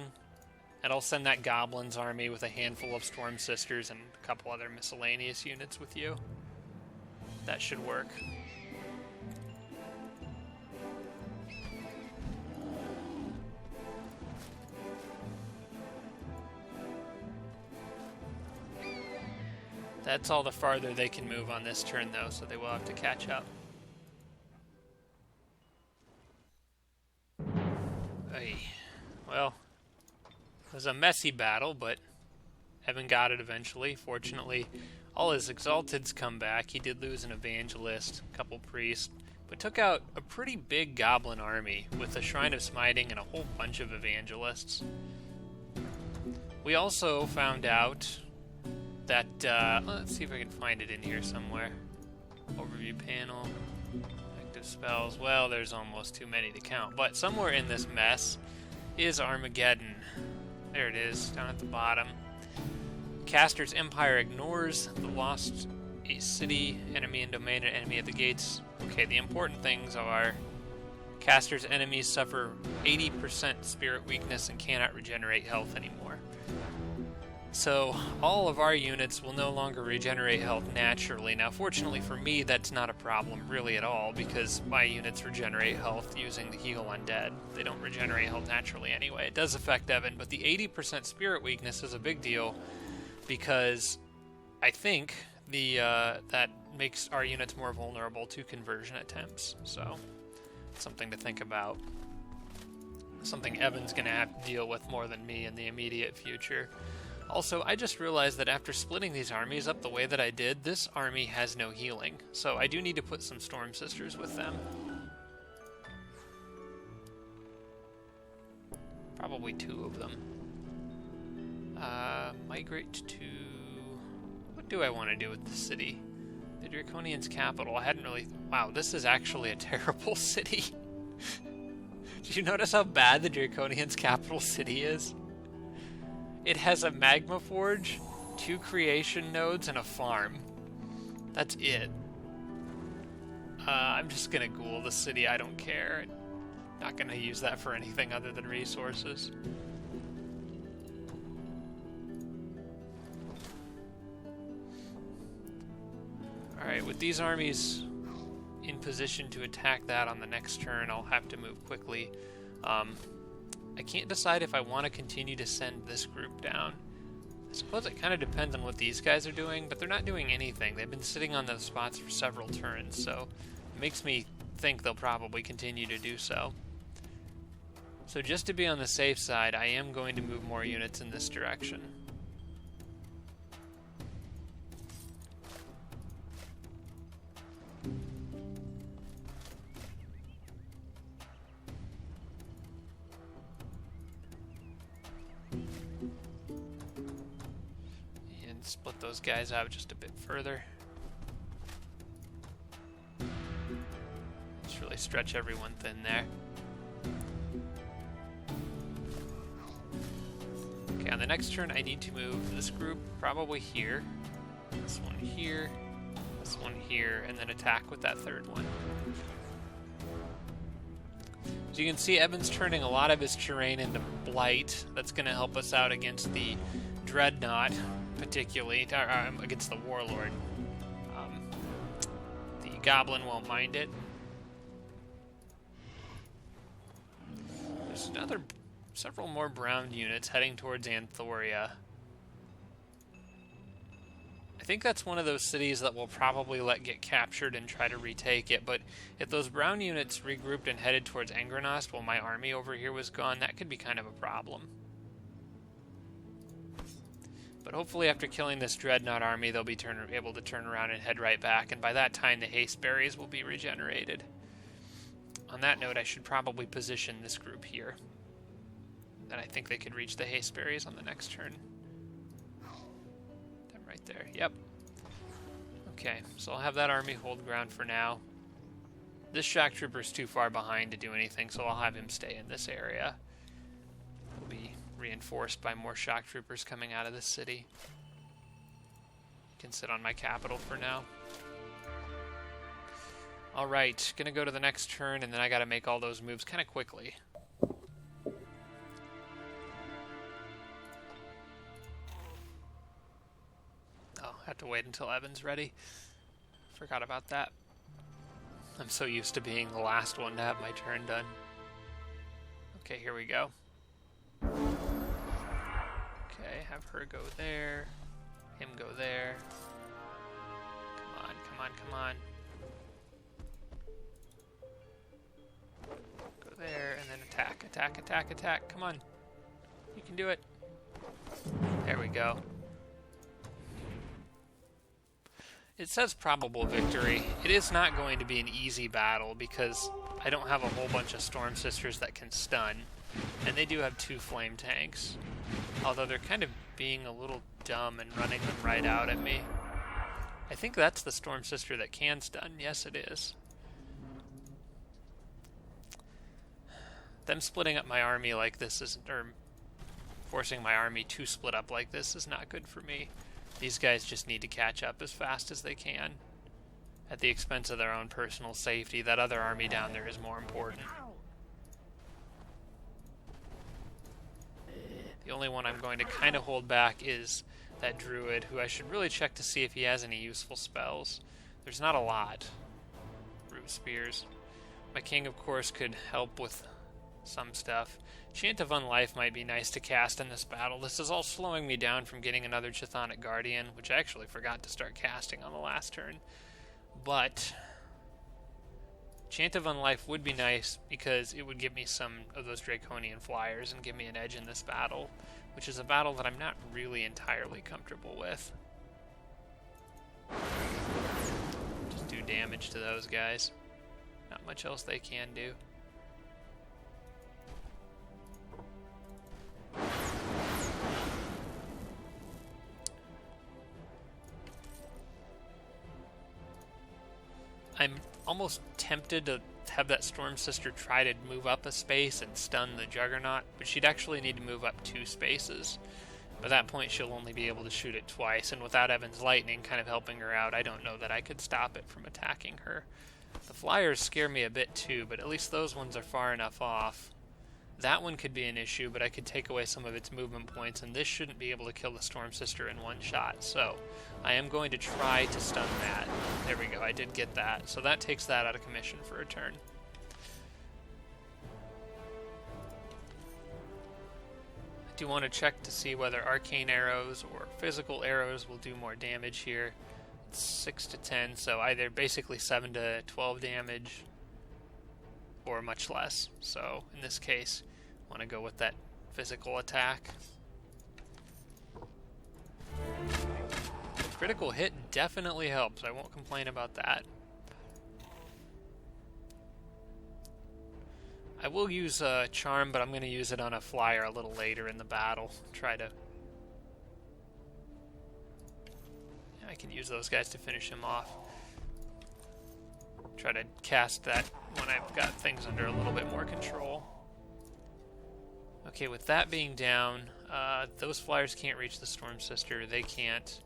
and I'll send that goblins army with a handful of Storm Sisters and a couple other miscellaneous units with you. That should work. That's all the farther they can move on this turn, though, so they will have to catch up. Ay. Well, it was a messy battle, but Evan got it eventually. Fortunately, all his Exalteds come back. He did lose an Evangelist, a couple priests, but took out a pretty big goblin army with a Shrine of Smiting and a whole bunch of Evangelists. We also found out that, let's see if I can find it in here somewhere. Overview panel, active spells. Well, there's almost too many to count, but somewhere in this mess is Armageddon. There it is, down at the bottom. Caster's Empire ignores the lost a city, enemy and domain, and enemy at the gates. Okay, the important things are Caster's enemies suffer 80% spirit weakness and cannot regenerate health anymore. So all of our units will no longer regenerate health naturally. Now, fortunately for me, that's not a problem really at all, because my units regenerate health using the Heal Undead. They don't regenerate health naturally anyway. It does affect Evan, but the 80% spirit weakness is a big deal, because I think that makes our units more vulnerable to conversion attempts. So, something to think about. Something Evan's going to have to deal with more than me in the immediate future. Also, I just realized that after splitting these armies up the way that I did, this army has no healing. So I do need to put some Storm Sisters with them. Probably 2 of them. Migrate to... What do I want to do with the city? The Draconian's capital. I hadn't really... Wow, this is actually a terrible city. Did you notice how bad the Draconian's capital city is? It has a magma forge, 2 creation nodes, and a farm. That's it. I'm just gonna ghoul the city, I don't care. Not gonna use that for anything other than resources. Alright, with these armies in position to attack that on the next turn, I'll have to move quickly. I can't decide if I want to continue to send this group down. I suppose it kind of depends on what these guys are doing, but they're not doing anything. They've been sitting on those spots for several turns, so it makes me think they'll probably continue to do so. So just to be on the safe side, I am going to move more units in this direction. Split those guys out just a bit further. Just really stretch everyone thin there. Okay, on the next turn I need to move this group probably here, this one here, this one here, and then attack with that third one. As you can see, Evan's turning a lot of his terrain into blight. That's going to help us out against the Dreadnought, particularly against the Warlord. The Goblin won't mind it. There's several more brown units heading towards Anthoria. I think that's one of those cities that we'll probably let get captured and try to retake it, but if those brown units regrouped and headed towards Angranost while my army over here was gone, that could be kind of a problem. But hopefully after killing this Dreadnought army, they'll be able to turn around and head right back, and by that time the haste berries will be regenerated. On that note, I should probably position this group here. And I think they could reach the haste berries on the next turn. Them right there, yep. Okay, so I'll have that army hold ground for now. This shock trooper's too far behind to do anything, so I'll have him stay in this area. He'll be reinforced by more shock troopers coming out of this city. Can sit on my capital for now. Alright, gonna go to the next turn, and then I gotta make all those moves kind of quickly. Oh, I have to wait until Evan's ready. Forgot about that. I'm so used to being the last one to have my turn done. Okay, here we go. Okay, have her go there. Him go there. Come on, come on, come on. Go there, and then attack, attack, attack, attack. Come on. You can do it. There we go. It says probable victory. It is not going to be an easy battle because I don't have a whole bunch of Storm Sisters that can stun. And they do have 2 flame tanks. Although they're kind of being a little dumb and running them right out at me. I think that's the Storm Sister that can stun. Yes, it is. Them splitting up my army like this isn't, or forcing my army to split up like this is not good for me. These guys just need to catch up as fast as they can, at the expense of their own personal safety. That other army down there is more important. The only one I'm going to kind of hold back is that druid, who I should really check to see if he has any useful spells. There's not a lot. Root spears. My king, of course, could help with some stuff. Chant of Unlife might be nice to cast in this battle. This is all slowing me down from getting another Chthonic Guardian, which I actually forgot to start casting on the last turn. But Chant of Unlife would be nice because it would give me some of those Draconian flyers and give me an edge in this battle, which is a battle that I'm not really entirely comfortable with. Just do damage to those guys. Not much else they can do. I'm almost tempted to have that Storm Sister try to move up a space and stun the Juggernaut, but she'd actually need to move up 2 spaces. By that point, she'll only be able to shoot it twice, and without Evan's Lightning kind of helping her out, I don't know that I could stop it from attacking her. The flyers scare me a bit too, but at least those ones are far enough off. That one could be an issue, but I could take away some of its movement points, and this shouldn't be able to kill the Storm Sister in one shot. So I am going to try to stun that. There we go, I did get that. So that takes that out of commission for a turn. I do want to check to see whether arcane arrows or physical arrows will do more damage here. It's 6 to 10, so either basically 7 to 12 damage or much less. So in this case, I want to go with that physical attack. Critical hit definitely helps. I won't complain about that. I will use a charm, but I'm going to use it on a flyer a little later in the battle. Try to... I can use those guys to finish him off. Try to cast that when I've got things under a little bit more control. Okay, with that being down, those flyers can't reach the Storm Sister. They can't.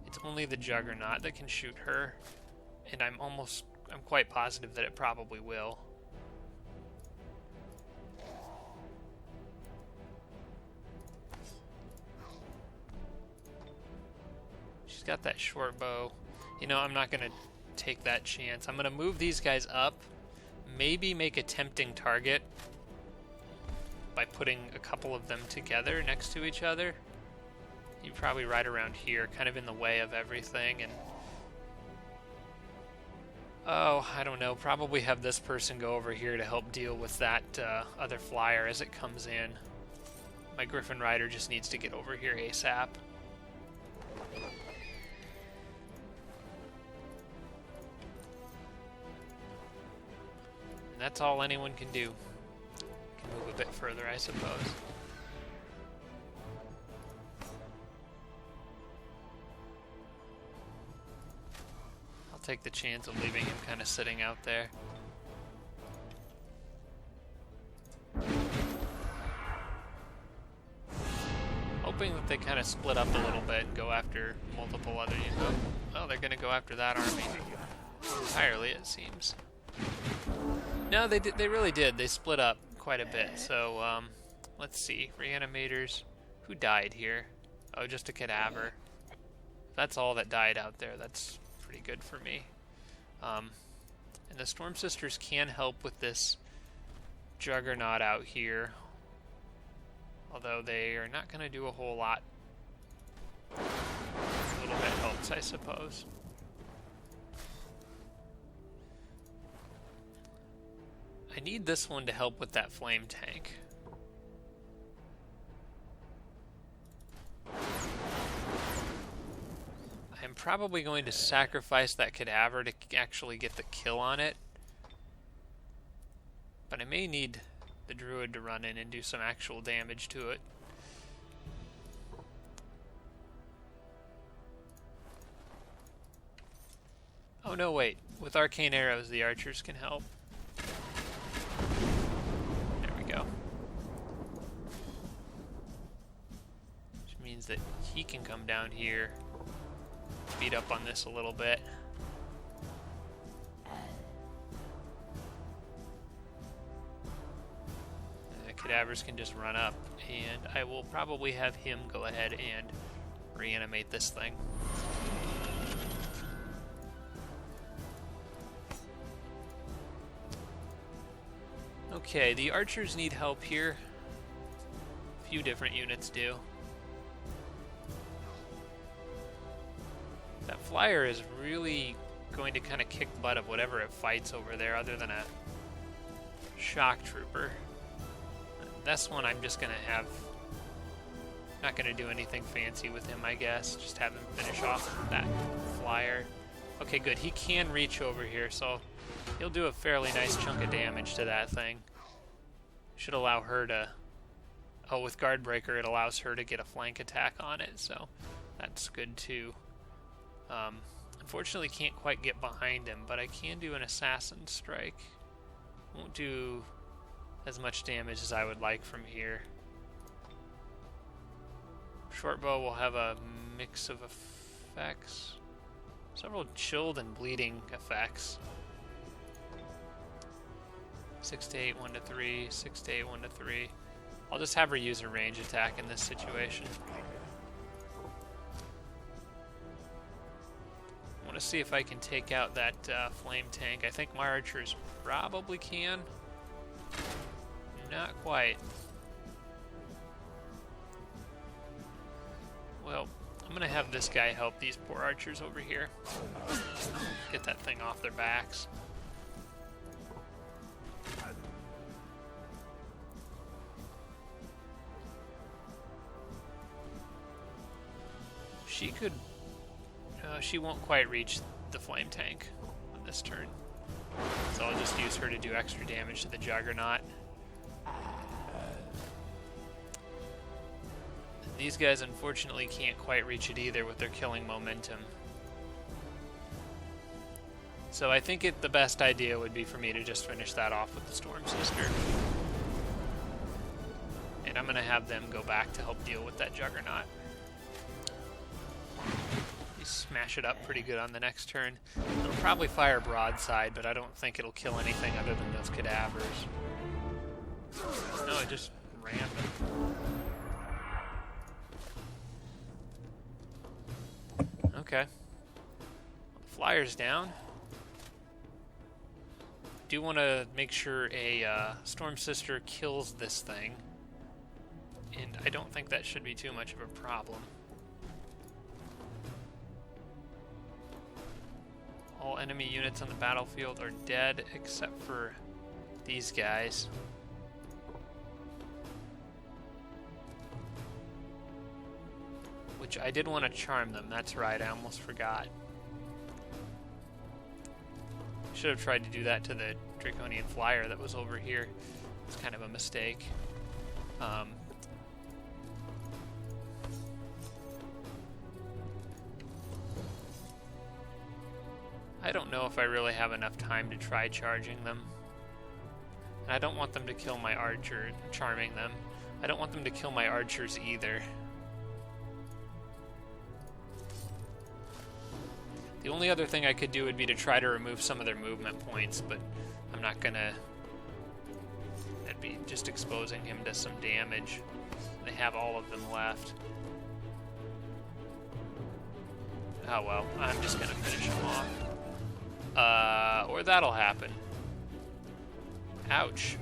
It's only the Juggernaut that can shoot her, and I'm quite positive that it probably will. She's got that short bow. You know, I'm not going to take that chance. I'm going to move these guys up, maybe make a tempting target by putting a couple of them together next to each other. You probably right around here, kind of in the way of everything, and oh, I don't know, probably have this person go over here to help deal with that other flyer as it comes in. My Griffin Rider just needs to get over here ASAP. that's all anyone can do. Can move a bit further, I suppose. I'll take the chance of leaving him kind of sitting out there. Hoping that they kind of split up a little bit and go after multiple other units. Oh, they're going to go after that army entirely, it seems. No, they really did. They split up quite a bit. So, let's see. Reanimators. Who died here? Oh, just a cadaver. That's all that died out there. That's pretty good for me. And the Storm Sisters can help with this Juggernaut out here. Although they are not going to do a whole lot. A little bit helps, I suppose. I need this one to help with that flame tank. I'm probably going to sacrifice that cadaver to actually get the kill on it. But I may need the druid to run in and do some actual damage to it. Oh no, wait. With arcane arrows, the archers can help. There we go. Which means that he can come down here, beat up on this a little bit. Cadavers can just run up, and I will probably have him go ahead and reanimate this thing. Okay, the archers need help here. A few different units do. That flyer is really going to kind of kick butt of whatever it fights over there, other than a shock trooper. This one I'm just gonna have, not gonna do anything fancy with him, I guess. Just have him finish off that flyer. Okay, good. He can reach over here, so he'll do a fairly nice chunk of damage to that thing. Should allow her to, oh, with Guard Breaker it allows her to get a flank attack on it, so that's good too. Unfortunately can't quite get behind him, but I can do an Assassin Strike. Won't do as much damage as I would like from here. Shortbow will have a mix of effects. Several chilled and bleeding effects. 6 to 8, 1 to 3, 6 to 8, 1 to 3. I'll just have her use a range attack in this situation. I want to see if I can take out that flame tank. I think my archers probably can. Not quite. Well, I'm going to have this guy help these poor archers over here. Get that thing off their backs. She could... she won't quite reach the flame tank on this turn. So I'll just use her to do extra damage to the Juggernaut. These guys unfortunately can't quite reach it either with their killing momentum. So I think the best idea would be for me to just finish that off with the Storm Sister. And I'm going to have them go back to help deal with that Juggernaut. You smash it up pretty good on the next turn. It'll probably fire broadside, but I don't think it'll kill anything other than those cadavers. No, it just ran them. Okay. Flyer's down. Do want to make sure a Storm Sister kills this thing. And I don't think that should be too much of a problem. All enemy units on the battlefield are dead except for these guys. Which I did want to charm them, that's right, I almost forgot. Should have tried to do that to the Draconian flyer that was over here. It's kind of a mistake. I don't know if I really have enough time to try charging them. And I don't want them to kill my archer, charming them. I don't want them to kill my archers either. The only other thing I could do would be to try to remove some of their movement points, but I'm not gonna... That'd be just exposing him to some damage. They have all of them left. Oh well, I'm just gonna finish him off. Or that'll happen. Ouch.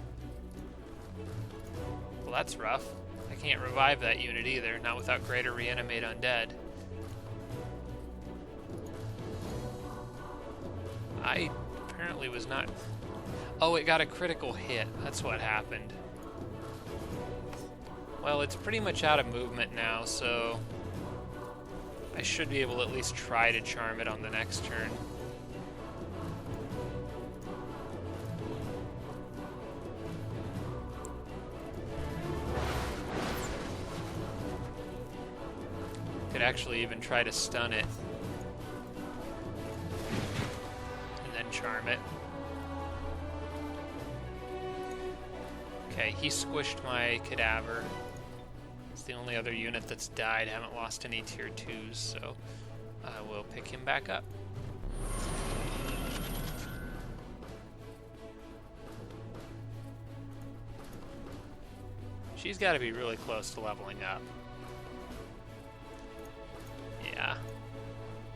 Well, that's rough. I can't revive that unit either, not without greater reanimate undead. I apparently was not... Oh, it got a critical hit. That's what happened. Well, it's pretty much out of movement now, so... I should be able to at least try to charm it on the next turn. Could actually even try to stun it. And then charm it. Okay, he squished my cadaver. It's the only other unit that's died. I haven't lost any tier 2s, so I will pick him back up. She's got to be really close to leveling up. Yeah.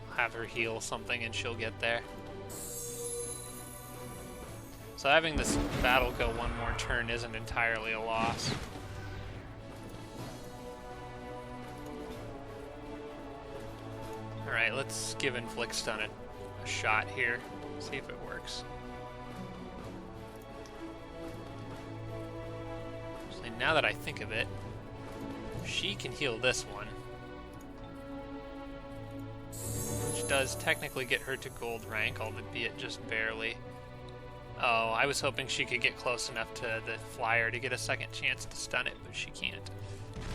I'll have her heal something and she'll get there. So having this battle go one more turn isn't entirely a loss. Alright, let's give Inflict Stun a shot here. See if it works. So now that I think of it, she can heal this one. Which does technically get her to gold rank, albeit just barely. Oh, I was hoping she could get close enough to the flyer to get a second chance to stun it, but she can't.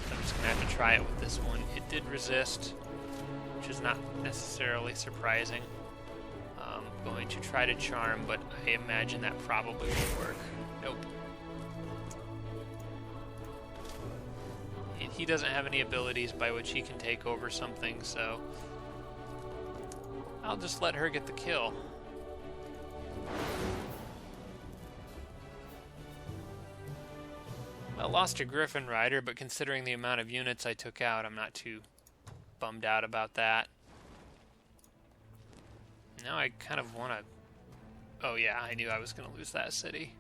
So I'm just going to have to try it with this one. It did resist, which is not necessarily surprising. Going to try to charm, but I imagine that probably won't work. Nope. And he doesn't have any abilities by which he can take over something, so I'll just let her get the kill. I lost a Griffin Rider, but considering the amount of units I took out, I'm not too bummed out about that. Now I kind of want to... Oh yeah, I knew I was going to lose that city.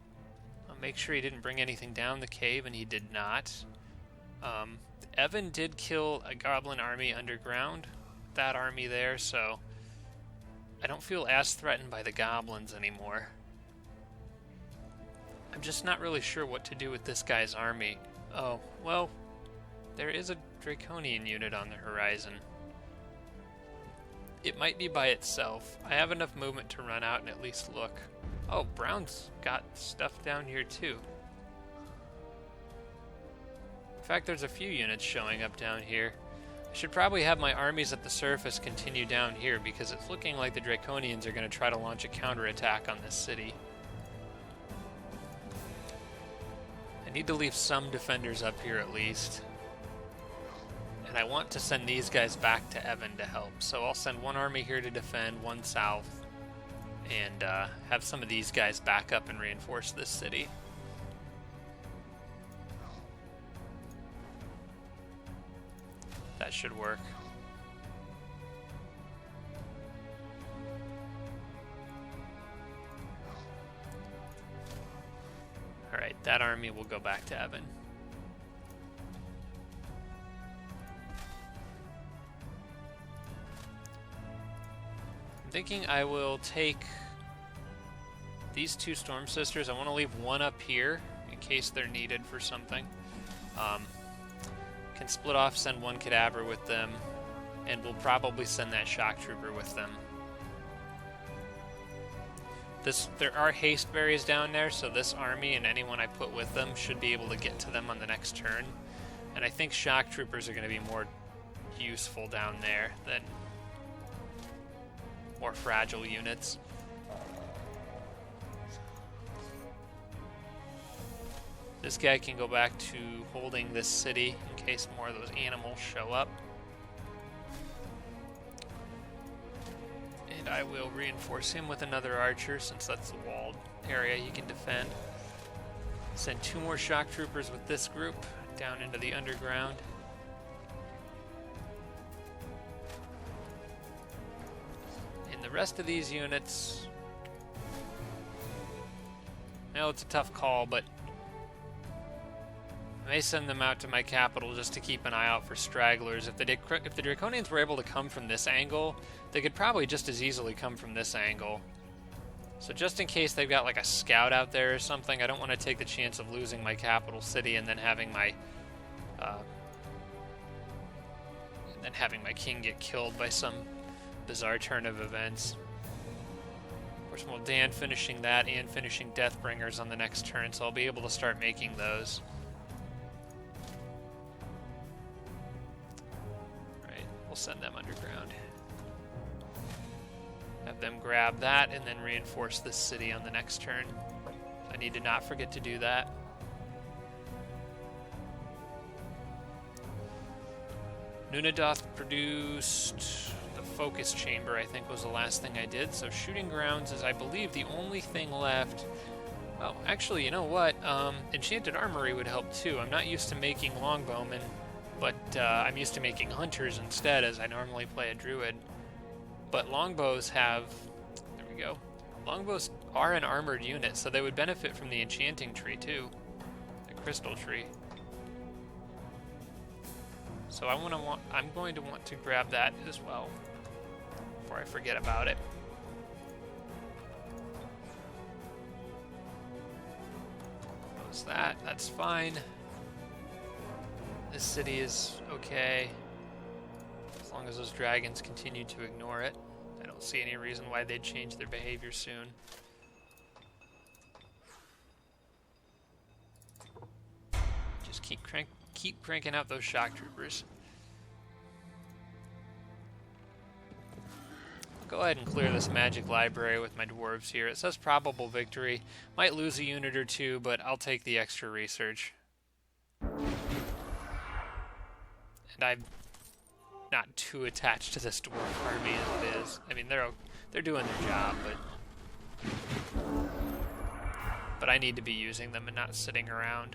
I'll make sure he didn't bring anything down the cave, and he did not. Evan did kill a goblin army underground, that army there, so I don't feel as threatened by the goblins anymore. I'm just not really sure what to do with this guy's army. Oh, well, there is a Draconian unit on the horizon. It might be by itself. I have enough movement to run out and at least look. Oh, Brown's got stuff down here too. In fact, there's a few units showing up down here. I should probably have my armies at the surface continue down here because it's looking like the Draconians are going to try to launch a counterattack on this city. I need to leave some defenders up here at least. And I want to send these guys back to Evan to help. So I'll send one army here to defend, one south, and have some of these guys back up and reinforce this city. That should work. Alright, that army will go back to Evan. I'm thinking I will take these two Storm Sisters. I want to leave one up here in case they're needed for something. Can split off, send one Cadaver with them, and we'll probably send that Shock Trooper with them. There are haste berries down there, so this army and anyone I put with them should be able to get to them on the next turn. And I think shock troopers are going to be more useful down there than more fragile units. This guy can go back to holding this city in case more of those animals show up. And I will reinforce him with another archer, since that's the walled area he can defend. Send 2 more shock troopers with this group down into the underground. And the rest of these units, I know it's a tough call, but I may send them out to my capital just to keep an eye out for stragglers. If the Draconians were able to come from this angle, they could probably just as easily come from this angle. So just in case they've got like a scout out there or something, I don't want to take the chance of losing my capital city and then having my king get killed by some bizarre turn of events. Of course, well, Dan finishing that and finishing Deathbringers on the next turn, so I'll be able to start making those. Right, we'll send them underground. Have them grab that and then reinforce this city on the next turn. I need to not forget to do that. Nunadoth produced the focus chamber, I think was the last thing I did. So shooting grounds is, I believe, the only thing left. Oh, actually, you know what? Enchanted armory would help too. I'm not used to making longbowmen, but I'm used to making hunters instead, as I normally play a druid. But longbows have, there we go. Longbows are an armored unit, so they would benefit from the enchanting tree too, the crystal tree. So I'm going to want to grab that as well before I forget about it. Close that. That's fine. This city is okay as long as those dragons continue to ignore it. I don't see any reason why they'd change their behavior soon. Just keep cranking out those shock troopers. I'll go ahead and clear this magic library with my dwarves here. It says probable victory. Might lose a unit or two, but I'll take the extra research. And I'm not too attached to this dwarf army as it is. I mean, they're doing their job, but I need to be using them and not sitting around.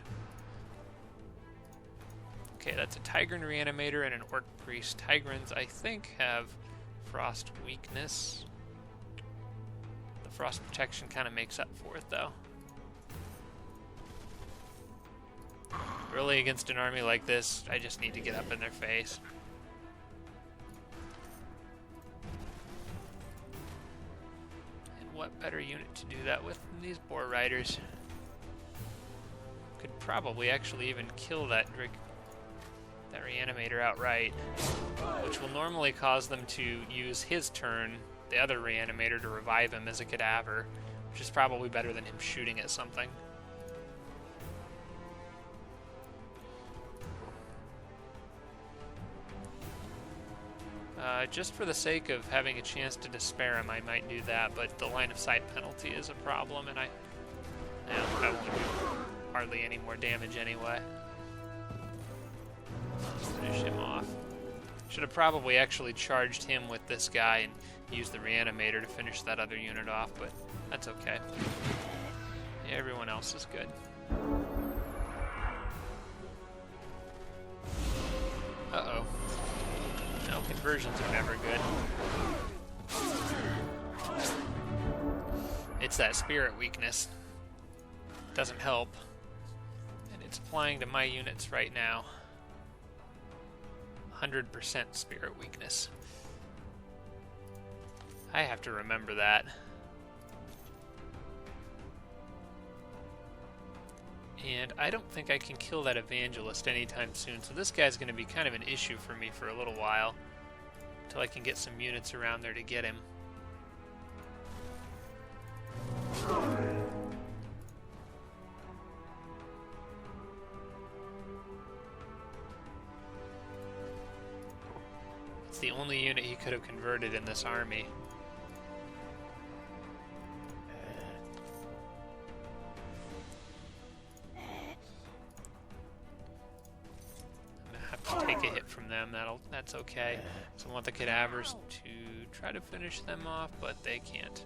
Okay, that's a Tigran Reanimator and an Orc Priest. Tigrans, I think, have Frost weakness. The Frost protection kind of makes up for it, though. Really, against an army like this, I just need to get up in their face. And what better unit to do that with than these Boar Riders? Could probably actually even kill that Reanimator outright, which will normally cause them to use his turn, the other Reanimator, to revive him as a cadaver, which is probably better than him shooting at something. Just for the sake of having a chance to despair him, I might do that, but the line of sight penalty is a problem, and I won't do hardly any more damage anyway. Finish him off. Should have probably actually charged him with this guy and used the Reanimator to finish that other unit off, but that's okay. Yeah, everyone else is good. Uh-oh. No, conversions are never good. It's that spirit weakness. Doesn't help. And it's applying to my units right now. 100% spirit weakness. I have to remember that. And I don't think I can kill that evangelist anytime soon, so this guy's going to be kind of an issue for me for a little while, until I can get some units around there to get him. It's the only unit he could have converted in this army. Take a hit from them. That's okay. So I want the cadavers to try to finish them off, but they can't.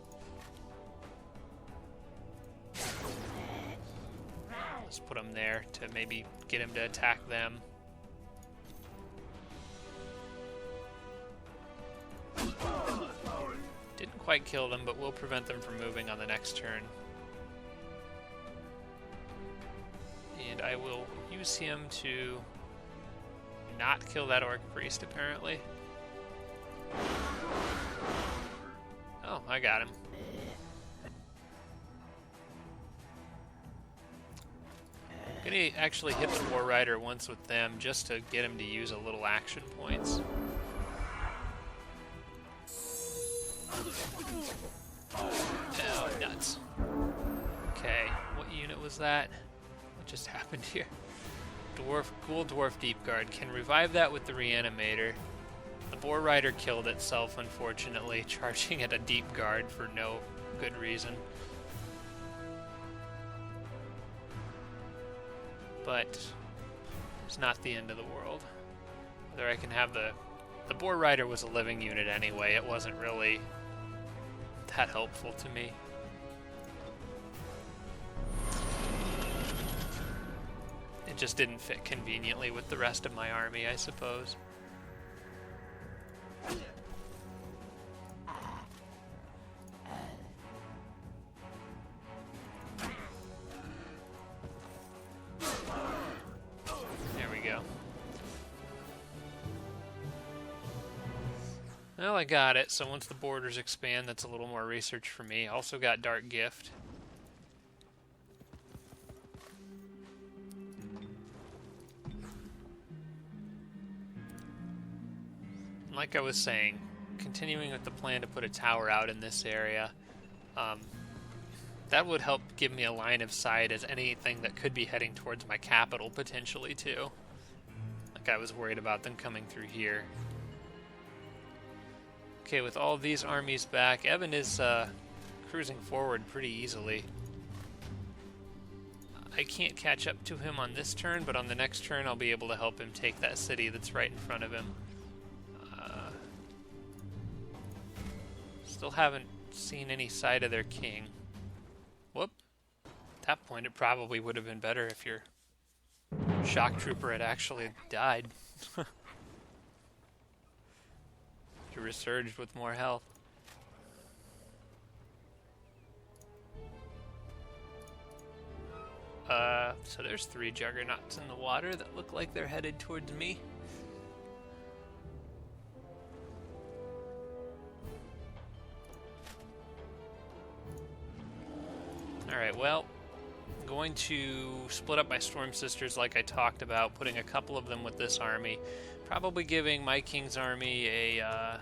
Let's put him there to maybe get him to attack them. Didn't quite kill them, but will prevent them from moving on the next turn. And I will use him to not kill that orc priest, apparently. Oh, I got him. I'm gonna actually hit the War Rider once with them just to get him to use a little action points. Oh, nuts. Okay, what unit was that? What just happened here? Ghoul Dwarf Deep Guard. Can revive that with the Reanimator. The Boar Rider killed itself, unfortunately, charging at a Deep Guard for no good reason. But it's not the end of the world. Whether I can have the Boar Rider was a living unit anyway. It wasn't really that helpful to me. It just didn't fit conveniently with the rest of my army, I suppose. There we go. Well, I got it, so once the borders expand, that's a little more research for me. Also got Dark Gift. Like I was saying, continuing with the plan to put a tower out in this area, that would help give me a line of sight as anything that could be heading towards my capital, potentially, too. Like I was worried about them coming through here. Okay, with all these armies back, Evan is cruising forward pretty easily. I can't catch up to him on this turn, but on the next turn I'll be able to help him take that city that's right in front of him. Still haven't seen any sight of their king. Whoop. At that point, it probably would have been better if your shock trooper had actually died. You resurged with more health. So there's 3 juggernauts in the water that look like they're headed towards me. Alright, well, I'm going to split up my Storm Sisters like I talked about, putting a couple of them with this army. Probably giving my King's army a,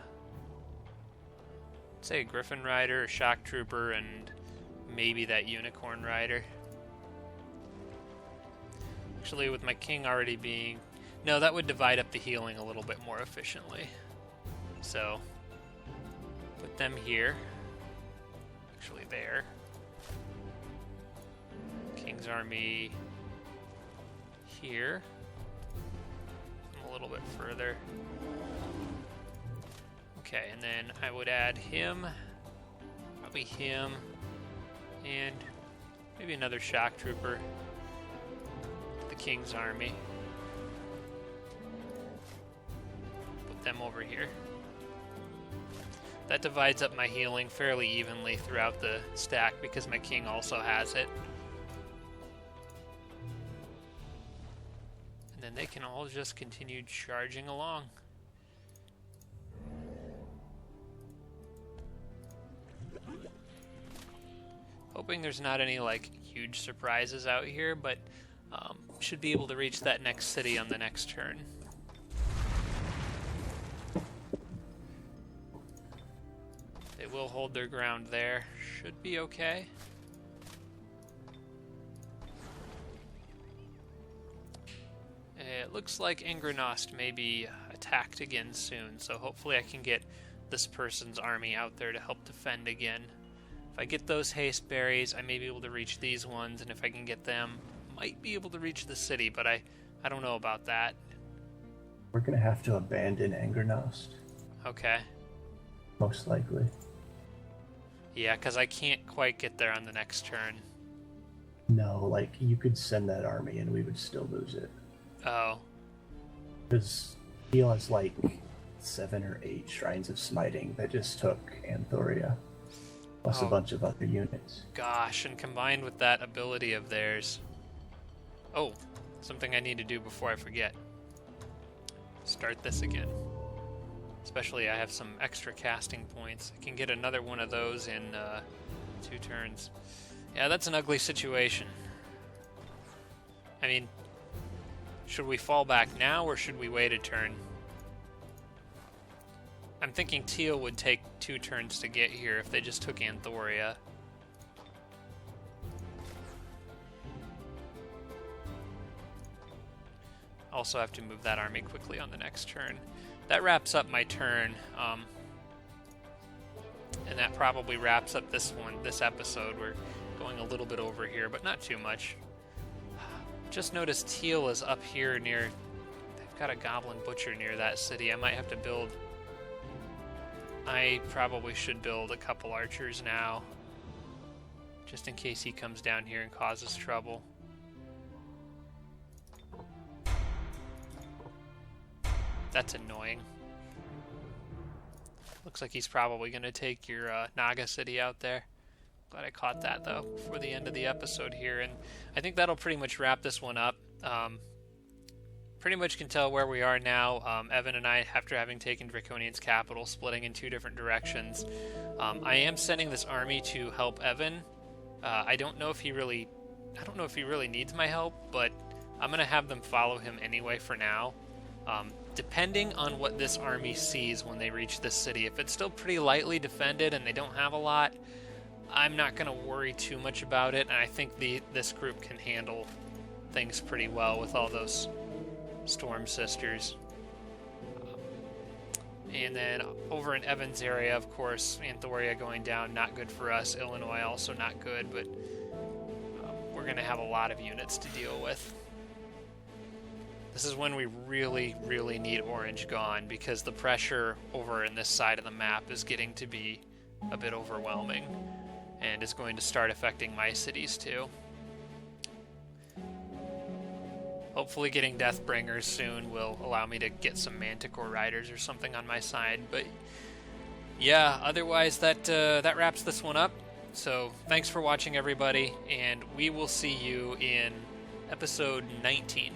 say a Griffin Rider, a Shock Trooper, and maybe that Unicorn Rider. Actually, with my King already being... No, that would divide up the healing a little bit more efficiently. So, put them here. Actually, there. King's army here. A little bit further. Okay, and then I would add him, probably him, and maybe another shock trooper to the King's army. Put them over here. That divides up my healing fairly evenly throughout the stack because my King also has it. And then they can all just continue charging along. Hoping there's not any like huge surprises out here, but should be able to reach that next city on the next turn. They will hold their ground there. Should be okay. looks like Ingranost may be attacked again soon, so hopefully I can get this person's army out there to help defend again. If I get those haste berries, I may be able to reach these ones, and if I can get them, might be able to reach the city, but I don't know about that. We're going to have to abandon Ingranost. Okay. Most likely. Yeah, because I can't quite get there on the next turn. No, like, you could send that army and we would still lose it. Oh. Because he has, like, 7 or 8 Shrines of Smiting that just took Anthoria. Plus a bunch of other units. Gosh, and combined with that ability of theirs... Oh, something I need to do before I forget. Start this again. Especially I have some extra casting points. I can get another one of those in 2 turns. Yeah, that's an ugly situation. I mean, should we fall back now or should we wait a turn? I'm thinking Teal would take 2 turns to get here if they just took Anthoria. Also have to move that army quickly on the next turn. That wraps up my turn, and that probably wraps up this episode. We're going a little bit over here, but not too much. Just noticed Teal is up here near... They've got a Goblin Butcher near that city. I might have to build... I probably should build a couple archers now, just in case he comes down here and causes trouble. That's annoying. Looks like he's probably going to take your Naga city out there. Glad I caught that, though, before the end of the episode here. And I think that'll pretty much wrap this one up. Pretty much can tell where we are now. Evan and I, after having taken Draconian's capital, splitting in 2 different directions. I am sending this army to help Evan. I don't know if he really needs my help, but I'm going to have them follow him anyway for now. Depending on what this army sees when they reach this city. If it's still pretty lightly defended and they don't have a lot, I'm not going to worry too much about it, and I think this group can handle things pretty well with all those Storm Sisters. And then over in Evan's area, of course, Anthoria going down, not good for us. Illinois also not good, but we're going to have a lot of units to deal with. This is when we really, really need orange gone, because the pressure over in this side of the map is getting to be a bit overwhelming, and is going to start affecting my cities too. Hopefully getting Deathbringers soon will allow me to get some Manticore Riders or something on my side, but yeah, otherwise that wraps this one up. So thanks for watching, everybody, and we will see you in episode 19.